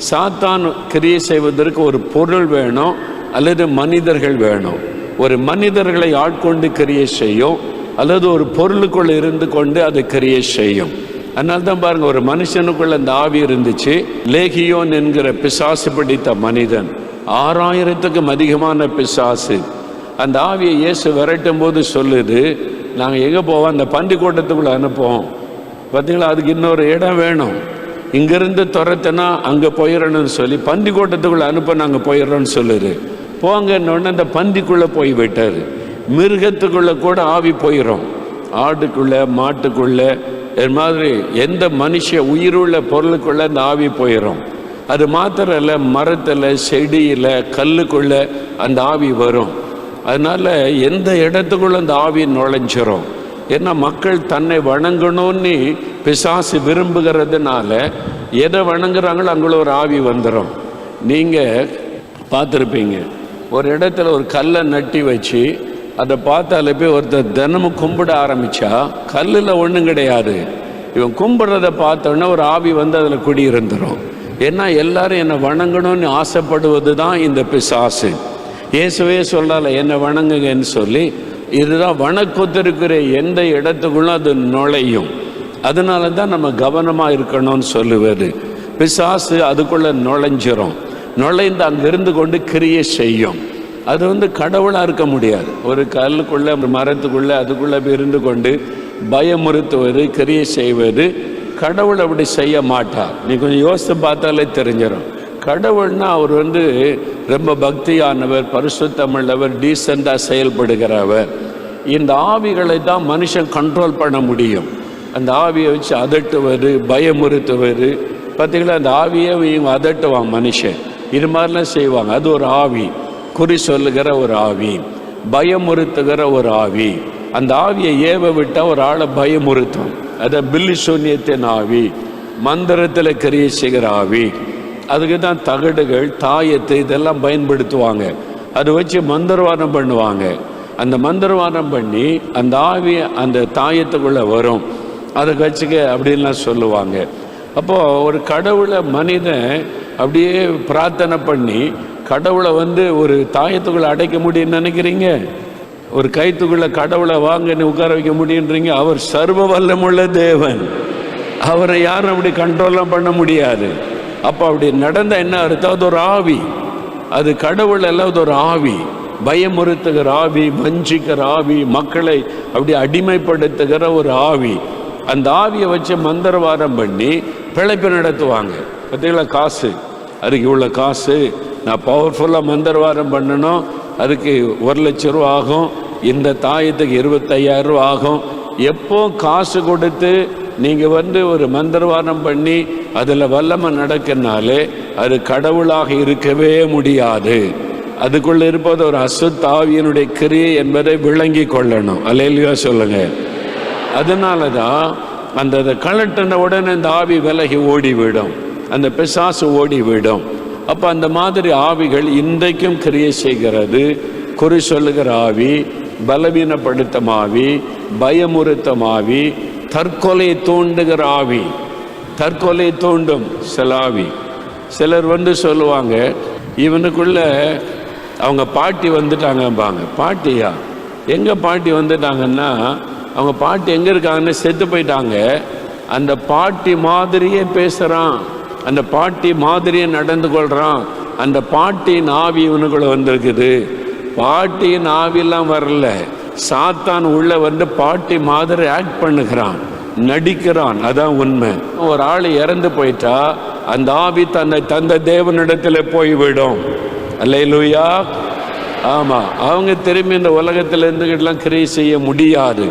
சாத்தான் கிரியை செய்வதற்கு ஒரு பொருள் வேணும் அல்லது மனிதர்கள் வேணும். ஒரு மனிதர்களை ஆட்கொண்டு கிரியை செய்யும் அல்லது ஒரு பொருளுக்குள்ளே இருந்து கொண்டு அதை கிரியை செய்யும். அதனால தான் பாருங்க, ஒரு மனுஷனுக்குள்ள அந்த ஆவி இருந்துச்சு. லேகியோன் என்கிற பிசாசு பிடித்த மனிதன், 6000க்கும் அதிகமான பிசாசு. அந்த ஆவியை இயேசு விரட்டும் போது சொல்லுது, நாங்கள் எங்கே போவோம்? அந்த பந்தி கூட்டத்துக்குள்ளே அனுப்புவோம். பார்த்தீங்களா, அதுக்கு இன்னொரு இடம் வேணும். இங்கேருந்து துரத்துனா அங்கே போயிடணும்னு சொல்லி பந்தி கூட்டத்துக்குள்ளே அனுப்ப நாங்கள் போயிடுறோன்னு சொல்லுது. போங்கன்னு அந்த பந்திக்குள்ளே போய் விட்டார். மிருகத்துக்குள்ளே கூட ஆவி போயிடும். ஆடுக்குள்ளே, மாட்டுக்குள்ளே, இது மாதிரி எந்த மனுஷ உயிருள்ள பொருளுக்குள்ளே அந்த ஆவி போயிடும். அது மாத்திரம் இல்லை, மரத்தில், செடியில், கல்லுக்குள்ளே அந்த ஆவி வரும். அதனால் எந்த இடத்துக்குள்ளே அந்த ஆவி நுழைஞ்சிரும். ஏன்னா மக்கள் தன்னை வணங்கணும்னு பிசாசு விரும்புகிறதுனால எதை வணங்குறாங்களோ அங்கே ஒரு ஆவி வந்துடும். நீங்கள் பார்த்துருப்பீங்க, ஒரு இடத்துல ஒரு கல்லை நட்டி வச்சு அதை பார்த்தாலே போய் ஒருத்தர் தினமும் கும்பிட ஆரம்பித்தா கல்லில் ஒன்றும் கிடையாது. இவன் கும்பிட்றதை பார்த்தோன்னா ஒரு ஆவி வந்து அதில் குடியிருந்துடும். ஏன்னா எல்லாரும் என்னை வணங்கணும்னு ஆசைப்படுவது தான் இந்த பிசாசு. இயேசுவே சொல்கிறால என்னை வணங்குங்கன்னு சொல்லி. இதுதான் வணக்கத்திருக்கிற எந்த இடத்துக்குள்ளும் அது நுழையும். அதனால தான் நம்ம கவனமாக இருக்கணும்னு சொல்லுவது. பிசாசு அதுக்குள்ளே நுழைஞ்சிரும். நுழைந்து அங்கிருந்து கொண்டு கிரியை செய்யும். அது வந்து கடவுளாக இருக்க முடியாது. ஒரு கல்லுக்குள்ளே, மரத்துக்குள்ளே, அதுக்குள்ளே இருந்து கொண்டு பயமுறுத்துவது, கிரியை செய்வது கடவுள் அப்படி செய்ய மாட்டார். நீ கொஞ்சம் யோசித்து பார்த்தாலே தெரிஞ்சிடும். கடவுள்னா அவர் வந்து ரொம்ப பக்தியானவர், பரிசுத்தமுள்ளவர், டீசெண்டாக செயல்படுகிறவர். இந்த ஆவிகளை தான் மனுஷன் கண்ட்ரோல் பண்ண முடியும். அந்த ஆவியை வச்சு அதட்டுவது, பயமுறுத்துவது. பார்த்தீங்களா, அந்த ஆவியை இவங்க அதட்டுவாங்க மனுஷன். இது மாதிரிலாம் செய்வாங்க. அது ஒரு ஆவி. குறி சொல்லுகிற ஒரு ஆவி, பயமுறுத்துகிற ஒரு ஆவி. அந்த ஆவியை ஏவ விட்டால் ஒரு ஆளை பயமுறுத்தும். அதை பில்லி சூன்யத்தின் ஆவி, மந்திரத்தில் கிரியை செய்கிற ஆவி. அதுக்கு தான் தகடுகள், தாயத்து இதெல்லாம் பயன்படுத்துவாங்க. அதை வச்சு மந்திரவாதம் பண்ணுவாங்க. அந்த மந்திரவாதம் பண்ணி அந்த ஆவி அந்த தாயத்துக்குள்ளே வரும். அதை வச்சுக்க அப்படின்லாம் சொல்லுவாங்க. அப்போது ஒரு கடவுளை மனிதன் அப்படியே பிரார்த்தனை பண்ணி கடவுளை வந்து ஒரு தாயத்துக்குள்ளே அடைக்க முடியும்னு நினைக்கிறீங்க? ஒரு கைத்துக்குள்ளே கடவுளை வாங்கன்னு உட்கார வைக்க முடியுன்றீங்க? அவர் சர்வ வல்லமுள்ள தேவன். அவரை யாரும் அப்படி கண்ட்ரோல்லாம் பண்ண முடியாது. அப்போ அப்படி நடந்தால் என்ன அர்த்தம்? அது ஒரு ஆவி. அது கடவுள் எல்லாம், அது ஒரு ஆவி. பயமுறுத்துகிற ஆவி, வஞ்சிக்கிற ஆவி, மக்களை அப்படி அடிமைப்படுத்துகிற ஒரு ஆவி. அந்த ஆவியை வச்சு மந்திரவாதம் பண்ணி பிழைப்பு நடத்துவாங்க. பார்த்தீங்களா, காசு, அதுக்கு இவ்வளோ காசு, நான் பவர்ஃபுல்லாக மந்திரவாதம் பண்ணணும், அதுக்கு 1 லட்சம் ரூபா ஆகும், இந்த தாயத்துக்கு 25,000 ரூபா ஆகும். எப்போ காசு கொடுத்து நீங்கள் வந்து ஒரு மந்திரவாதம் பண்ணி அதில் வல்லமை நடக்கினாலே அது கடவுளாக இருக்கவே முடியாது. அதுக்குள்ளே இருப்பது ஒரு அசுத்த ஆவியினுடைய கிரியை என்பதை விளங்கி கொள்ளணும். அல்லேலூயா சொல்லுங்க. அதனால தான் அந்த கலட்டின உடனே இந்த ஆவி விலகி ஓடிவிடும், அந்த பிசாசு ஓடிவிடும். அப்போ அந்த மாதிரி ஆவிகள் இன்றைக்கும் கிரியை செய்கிறது. குறி சொல்லுகிற ஆவி, பலவீனப்படுத்தும் ஆவி, பயமுறுத்தும் ஆவி, தற்கொலை தூண்டுகிற ஆவி. தற்கொலை தூண்டும் சில ஆவி. சிலர் வந்து சொல்லுவாங்க, இவனுக்குள்ள அவங்க பாட்டி வந்துட்டாங்கம்பாங்க. பாட்டியா? எங்கே பாட்டி வந்துட்டாங்கன்னா, அவங்க பாட்டி எங்கே இருக்காங்கன்னு செத்து போயிட்டாங்க. அந்த பாட்டி மாதிரியே பேசுகிறான், அந்த பாட்டி மாதிரியே நடந்து கொள்கிறான். அந்த பாட்டியின் ஆவி இவனுக்குள்ள வந்திருக்குது. பாட்டியின் ஆவியெல்லாம் வரல, சாத்தான் உள்ள வந்து பாட்டி மாதிரி ஆக்ட் பண்ணுகிறான், நடிக்கிறான். அதான் உண்மை. ஒரு ஆள் இறந்து போயிட்டா அந்த ஆவி தன்னை தந்த தேவனிடத்தில் போய்விடும். அல்லேலூயா. ஆமாம், அவங்க திரும்பி இந்த உலகத்தில் இருந்துக்கிட்டலாம் கிரியை செய்ய முடியாது.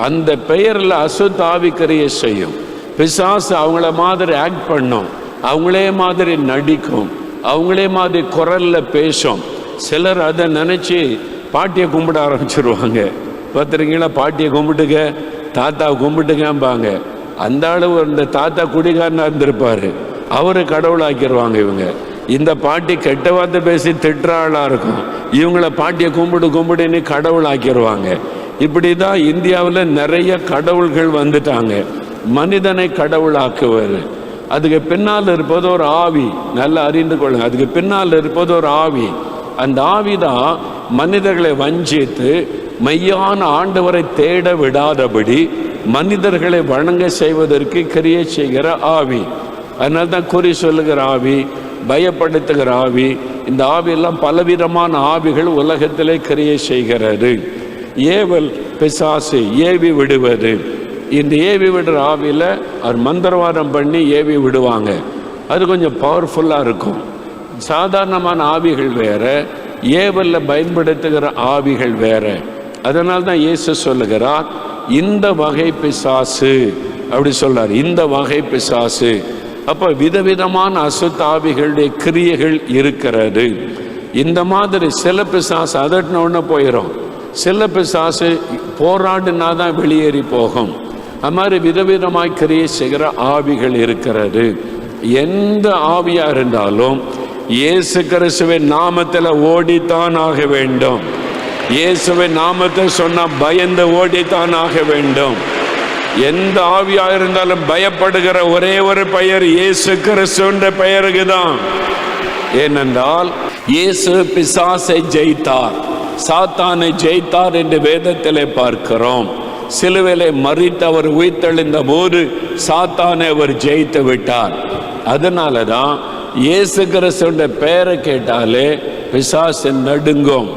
அந்த பெயரில் அசுத்த ஆவி கிரியை செய்யும். பிசாசு அவங்கள மாதிரி ஆக்ட் பண்ணும், அவங்களே மாதிரி நடிக்கும், அவங்களே மாதிரி குரலில் பேசும். சிலர் அதை நினச்சி பாட்டியை கும்பிட ஆரம்பிச்சிருவாங்க. பார்த்துருக்கீங்களா? பாட்டியை கும்பிட்டுக்க, தாத்தாவை கும்பிட்டுக்கம்பாங்க. அந்த அளவு அந்த தாத்தா குடிகாரனாக இருந்திருப்பார், அவரை கடவுளாக்கிடுவாங்க இவங்க. இந்த பாட்டி கெட்ட வார்த்தை பேசி திட்டுற ஆளாக இருக்கும், இவங்கள பாட்டியை கும்பிடுன்னு கடவுளாக்கிடுவாங்க. இப்படி தான் இந்தியாவில் நிறைய கடவுள்கள் வந்துட்டாங்க. மனிதனை கடவுளாக்குவார். அதுக்கு பின்னால் இருப்பது ஒரு ஆவி. நல்லா அறிந்து கொள்ளுங்க, அதுக்கு பின்னால் இருப்பது ஒரு ஆவி. அந்த ஆவி தான் மனிதர்களை வஞ்சித்து மெய்யான ஆண்டவரை தேட விடாதபடி மனிதர்களை வணங்க செய்வதற்கு கிரியை செய்கிற ஆவி. அதனால தான் குறி சொல்லுகிற ஆவி, பயப்படுத்துகிற ஆவி. இந்த ஆவியெல்லாம் பலவிதமான ஆவிகள் உலகத்திலே கிரியை செய்கிறது. ஏவல் பிசாசு, ஏவி விடுவது. இந்த ஏவி விடுற ஆவியில் அவர் மந்திரவாதம் பண்ணி ஏவி விடுவாங்க. அது கொஞ்சம் பவர்ஃபுல்லாக இருக்கும். சாதாரணமான ஆவிகள் வேற, ஏவலில் பயன்படுத்துகிற ஆவிகள் வேற. அதனால தான் இயேசு சொல்லுகிறார், இந்த வகை பிசாசு அப்படி சொல்றார், இந்த வகை பிசாசு. அப்போ விதவிதமான அசுத்த ஆவிகளுடைய கிரியைகள் இருக்கிறது. இந்த மாதிரி சில பிசாசு அதட்டின போயிடும், சில பிசாசு போராடினா தான் வெளியேறி போகும். அது மாதிரி விதவிதமாய் கிரியை செய்கிற ஆவிகள் இருக்கிறது. எந்த ஆவியா இருந்தாலும் இயேசு கிறிஸ்துவின் நாமத்தில் ஓடித்தான் ஆக வேண்டும். இயேசுவின் நாமத்தை சொன்னா பயந்து ஓடித்தான் ஆக வேண்டும். எந்த ஆவியா இருந்தாலும் பயப்படுகிற ஒரே ஒரு பெயர் இயேசு கிறிஸ்துவின் பெயருக்கு தான். ஏனென்றால் இயேசு பிசாசை ஜெயித்தார், சாத்தானை ஜெயித்தார் என்று வேதத்திலே பார்க்கிறோம். சிலுவையிலே மரித்து அவர் உயிர்த்தெழுந்த போது சாத்தானை அவர் ஜெயித்து விட்டார். அதனால தான் இயேசு கிறிஸ்துவின் பெயரை கேட்டாலே பிசாசு நடுங்கும்,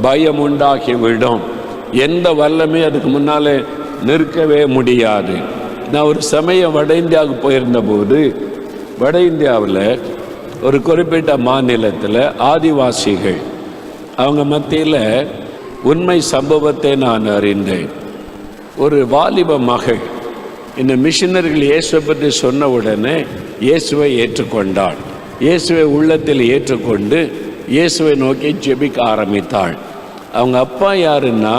பயம் உண்டாகிவிடும். எந்த வல்லமே அதுக்கு முன்னாலே நிற்கவே முடியாது. நான் ஒரு சமயம் வட இந்தியாவுக்கு போயிருந்த போது, வட இந்தியாவில் ஒரு குறிப்பிட்ட மாநிலத்தில் ஆதிவாசிகள், அவங்க மத்தியில் உண்மை சம்பவத்தை நான் அறிந்தேன். ஒரு வாலிப மகள் இந்த மிஷினரிகள் இயேசுவை பற்றி சொன்ன உடனே இயேசுவை ஏற்றுக்கொண்டாள். இயேசுவை உள்ளத்தில் ஏற்றுக்கொண்டு இயேசுவை நோக்கி ஜெபிக்க ஆரம்பித்தாள். அவங்க அப்பா யாருன்னா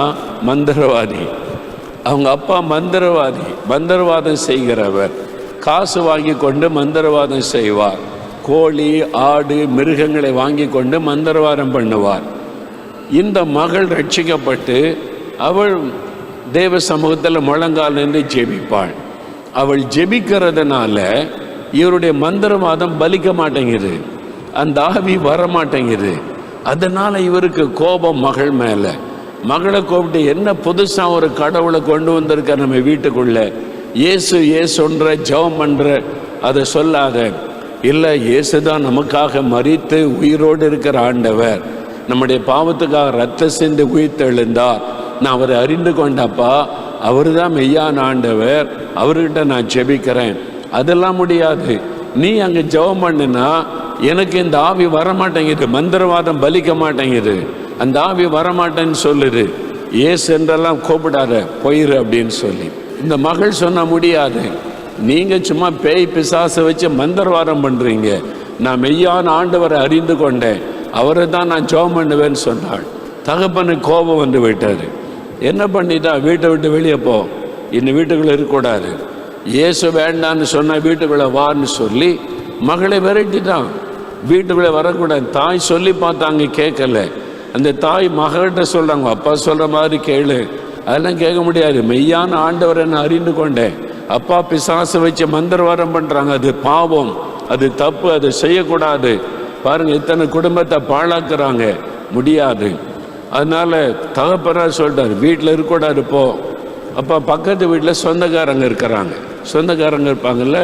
மந்திரவாதி. அவங்க அப்பா மந்திரவாதி, மந்திரவாதம் செய்கிறவர். காசு வாங்கி கொண்டு மந்திரவாதம் செய்வார். கோழி, ஆடு, மிருகங்களை வாங்கி கொண்டு மந்திரவாதம் பண்ணுவார். இந்த மகள் ரட்சிக்கப்பட்டு அவள் தேவ சமூகத்தில் முழங்கால் நின்று ஜெபிப்பாள். அவள் ஜெபிக்கிறதுனால இவருடைய மந்திரவாதம் பலிக்க மாட்டேங்குது, அந்த ஆவி வர மாட்டேங்குது. அதனால் இவருக்கு கோபம் மகள் மேலே. மகளை கூப்பிட்டு, என்ன புதுசாக ஒரு கடவுளை கொண்டு வந்திருக்க நம்ம வீட்டுக்குள்ளே, இயேசு இயேசுன்ற ஜெபம் பண்ணுற, அதை சொல்லாத. இல்லை, இயேசு தான் நமக்காக மரித்து உயிரோடு இருக்கிற ஆண்டவர், நம்முடைய பாவத்துக்காக ரத்த சிந்து உயிர்த்தெழுந்தார், நான் அவரை அறிந்து கொண்டப்பா, அவர் தான் மெய்யான ஆண்டவர், அவர்கிட்ட நான் ஜெபிக்கிறேன். அதெல்லாம் முடியாது, நீ அங்கே ஜெபம் பண்ணுனா எனக்கு இந்த ஆவி வரமாட்டேங்குது, மந்திரவாதம் பலிக்க மாட்டேங்குது, அந்த ஆவி வரமாட்டேன்னு சொல்லுது. ஏசு என்றெல்லாம் கூப்பிடாத, போயிரு அப்படின்னு சொல்லி இந்த மகள் சொன்ன முடியாது. நீங்கள் சும்மா பேய் பிசாசை வச்சு மந்திரவாதம் பண்ணுறீங்க, நான் மெய்யான ஆண்டவரை அறிந்து கொண்டேன், அவரை தான் நான் ஜெபம் பண்ணுவேன்னு சொன்னாள். தகப்பனுக்கு கோபம் வந்து விட்டார். என்ன பண்ணிட்டா, வீட்டை விட்டு வெளியே போ, இன்னும் வீட்டுக்குள்ளே இருக்கக்கூடாது, இயேசு வேண்டான்னு சொன்னால் வீட்டுக்குள்ளே வான்னு சொல்லி மகளை விரட்டிட்டான். வீட்டுக்குள்ளே வரக்கூடாது. தாய் சொல்லி பார்த்தாங்க, கேட்கல. அந்த தாய் மகள்கிட்ட சொல்கிறாங்க, அப்பா சொல்கிற மாதிரி கேளு. அதெல்லாம் கேட்க முடியாது, மெய்யான ஆண்டவரை நான் அறிந்து கொண்டேன், அப்பா பிசாசை வச்சு மந்திரவாதம் பண்ணுறாங்க, அது பாவம், அது தப்பு, அது செய்யக்கூடாது. பாருங்கள், இத்தனை குடும்பத்தை பாழாக்குறாங்க, முடியாது. அதனால் தகப்பனாக சொல்கிறார், வீட்டில் இருக்கக்கூடாது போ. அப்போ பக்கத்து வீட்டில் சொந்தக்காரங்க இருக்கிறாங்க, சொந்தக்காரங்க இருப்பாங்கள்ல,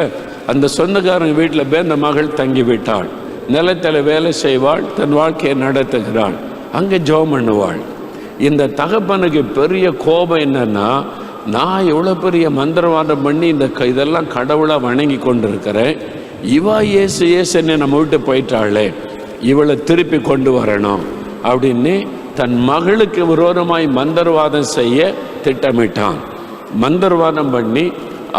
அந்த சொந்தக்காரங்க வீட்டில் போய் அந்த மகள் தங்கி விட்டாள். நிலத்தில் வேலை செய்வாள், தன் வாழ்க்கையை நடத்துகிறாள், அங்கே ஜெபம் பண்ணுவாள். இந்த தகப்பனுக்கு பெரிய கோபம் என்னன்னா, நான் எவ்வளோ பெரிய மந்திரவாதம் பண்ணி இந்த இதெல்லாம் கடவுளாக வணங்கி கொண்டு இருக்கிறேன், இவா இயேசு இயேசுன்னு நம்ம விட்டு போயிட்டாளே, இவளை திருப்பி கொண்டு வரணும் அப்படின்னு தன் மகளுக்கு விரோதமாய் மந்திரவாதம் செய்ய திட்டமிட்டான். மந்திரவாதம் பண்ணி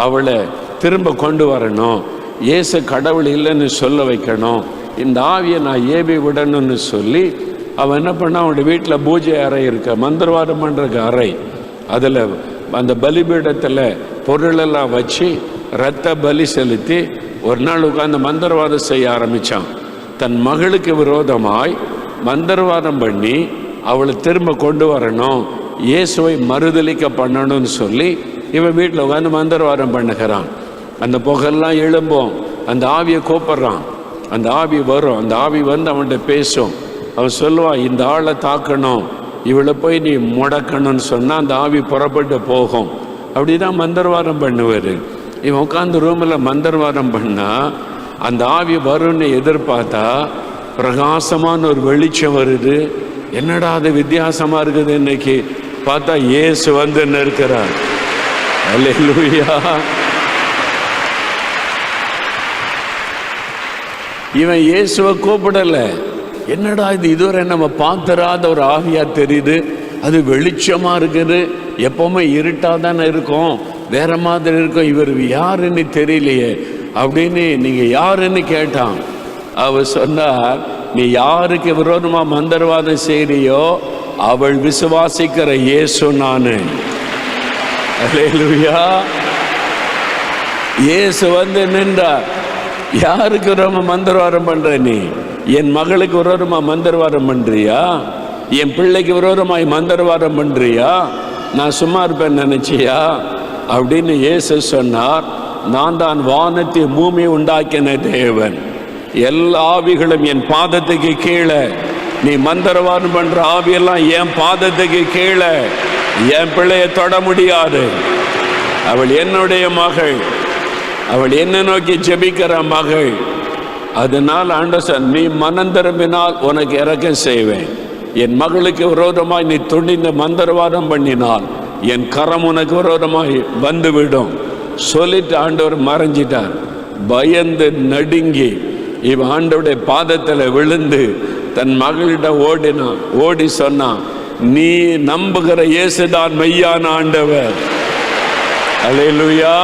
அவளை திரும்ப கொண்டு வரணும், இயேசு கடவுள் இல்லைன்னு சொல்ல வைக்கணும், இந்த ஆவியை நான் ஏவி விடணும்னு சொல்லி அவன் என்ன பண்ணான், அவனுடைய வீட்டில் பூஜை அறை இருக்க, மந்திரவாதம் பண்ணுறக்கு அறை, அதில் அந்த பலிபீடத்தில் பொருளெல்லாம் வச்சு இரத்த பலி செலுத்தி ஒரு நாள் உட்கார்ந்து மந்திரவாதம் செய்ய ஆரம்பித்தான். தன் மகளுக்கு விரோதமாய் மந்திரவாதம் பண்ணி அவளை திரும்ப கொண்டு வரணும், இயேசுவை மறுதலிக்க பண்ணணும்னு சொல்லி இவன் வீட்டில் உட்காந்து மந்திரவாதம் பண்ணுகிறான். அந்த புகெல்லாம் எழும்பும், அந்த ஆவியை கூப்பிட்றான், அந்த ஆவி வரும், அந்த ஆவி வந்து அவன்கிட்ட பேசும். அவன் சொல்லுவான், இந்த ஆளை தாக்கணும், இவளை போய் நீ முடக்கணும்னு சொன்னால் அந்த ஆவி புறப்பட்டு போகும். அப்படி தான் மந்திரவாதம் பண்ணுவார். இவன் உட்காந்து ரூமில் மந்திரவாதம் பண்ணால் அந்த ஆவி வரும்னு எதிர்பார்த்தா பிரகாசமான ஒரு வெளிச்சம் வருது. என்னடா அது வித்தியாசமாக இருக்குது, இன்னைக்கு பார்த்தா இயேசு வந்து நிற்கிறார். அல்லேலூயா. இவன் இயேசுவை கூப்பிடலை. என்னடா இது, இதுவரை நம்ம பார்த்துறாத ஒரு ஆவியா தெரியுது, அது வெளிச்சமாக இருக்குது, எப்பவுமே இருட்டாக தானே இருக்கும், வேற மாதிரி இருக்கும், இவர் யாருன்னு தெரியலையே அப்படின்னு நீங்கள் யாருன்னு கேட்டான். அவர் சொன்னார், நீ யாருக்கு விரோதமாக மந்திரவாதம் செய்கிறியோ அவள் விசுவாசிக்கிற இயேசு நானு. அல்லேலூயா. இயேசு வந்து நின்றார். யாருக்கு விரோதமாக மந்திரவாதம் பண்ற நீ? என் மகளுக்கு விரோதமாக மந்திரவாதம் பண்றியா? என் பிள்ளைக்கு விரோதமாய் மந்திரவாதம் பண்றியா? நான் சும்மா இருப்பேன் நினைச்சியா அப்படின்னு இயேசு சொன்னார். நான் தான் வானத்தை பூமி உண்டாக்கின தேவன். எல்லா ஆவிகளும் என் பாதத்துக்கு கீழே. நீ மந்திரவாதம் பண்ற ஆவியெல்லாம் என் பாதத்துக்கு கீழே. என் பிள்ளையை தொட முடியாது. அவள் என்னுடைய மகள், அவள் என்ன நோக்கி ஜெபிக்கிற மகள். அதனால் ஆண்டவர், நீ மனம் திரும்பினால் உனக்கு இரக்கம் செய்வேன். என் மகளுக்கு விரோதமாய் நீ துணிந்த மந்திரவாதம் பண்ணினால் என் கரம் உனக்கு விரோதமாய் வந்துவிடும் சொல்லிட்டு ஆண்டவர் மறைஞ்சிட்டார். பயந்து நடுங்கி இவன் ஆண்டவருடைய பாதத்தில் விழுந்து தன் மகளிட ஓடினான். ஓடி சொன்னான், நீ நம்புகிற இயேசுதான் மெய்யான ஆண்டவர். அல்லேலூயா.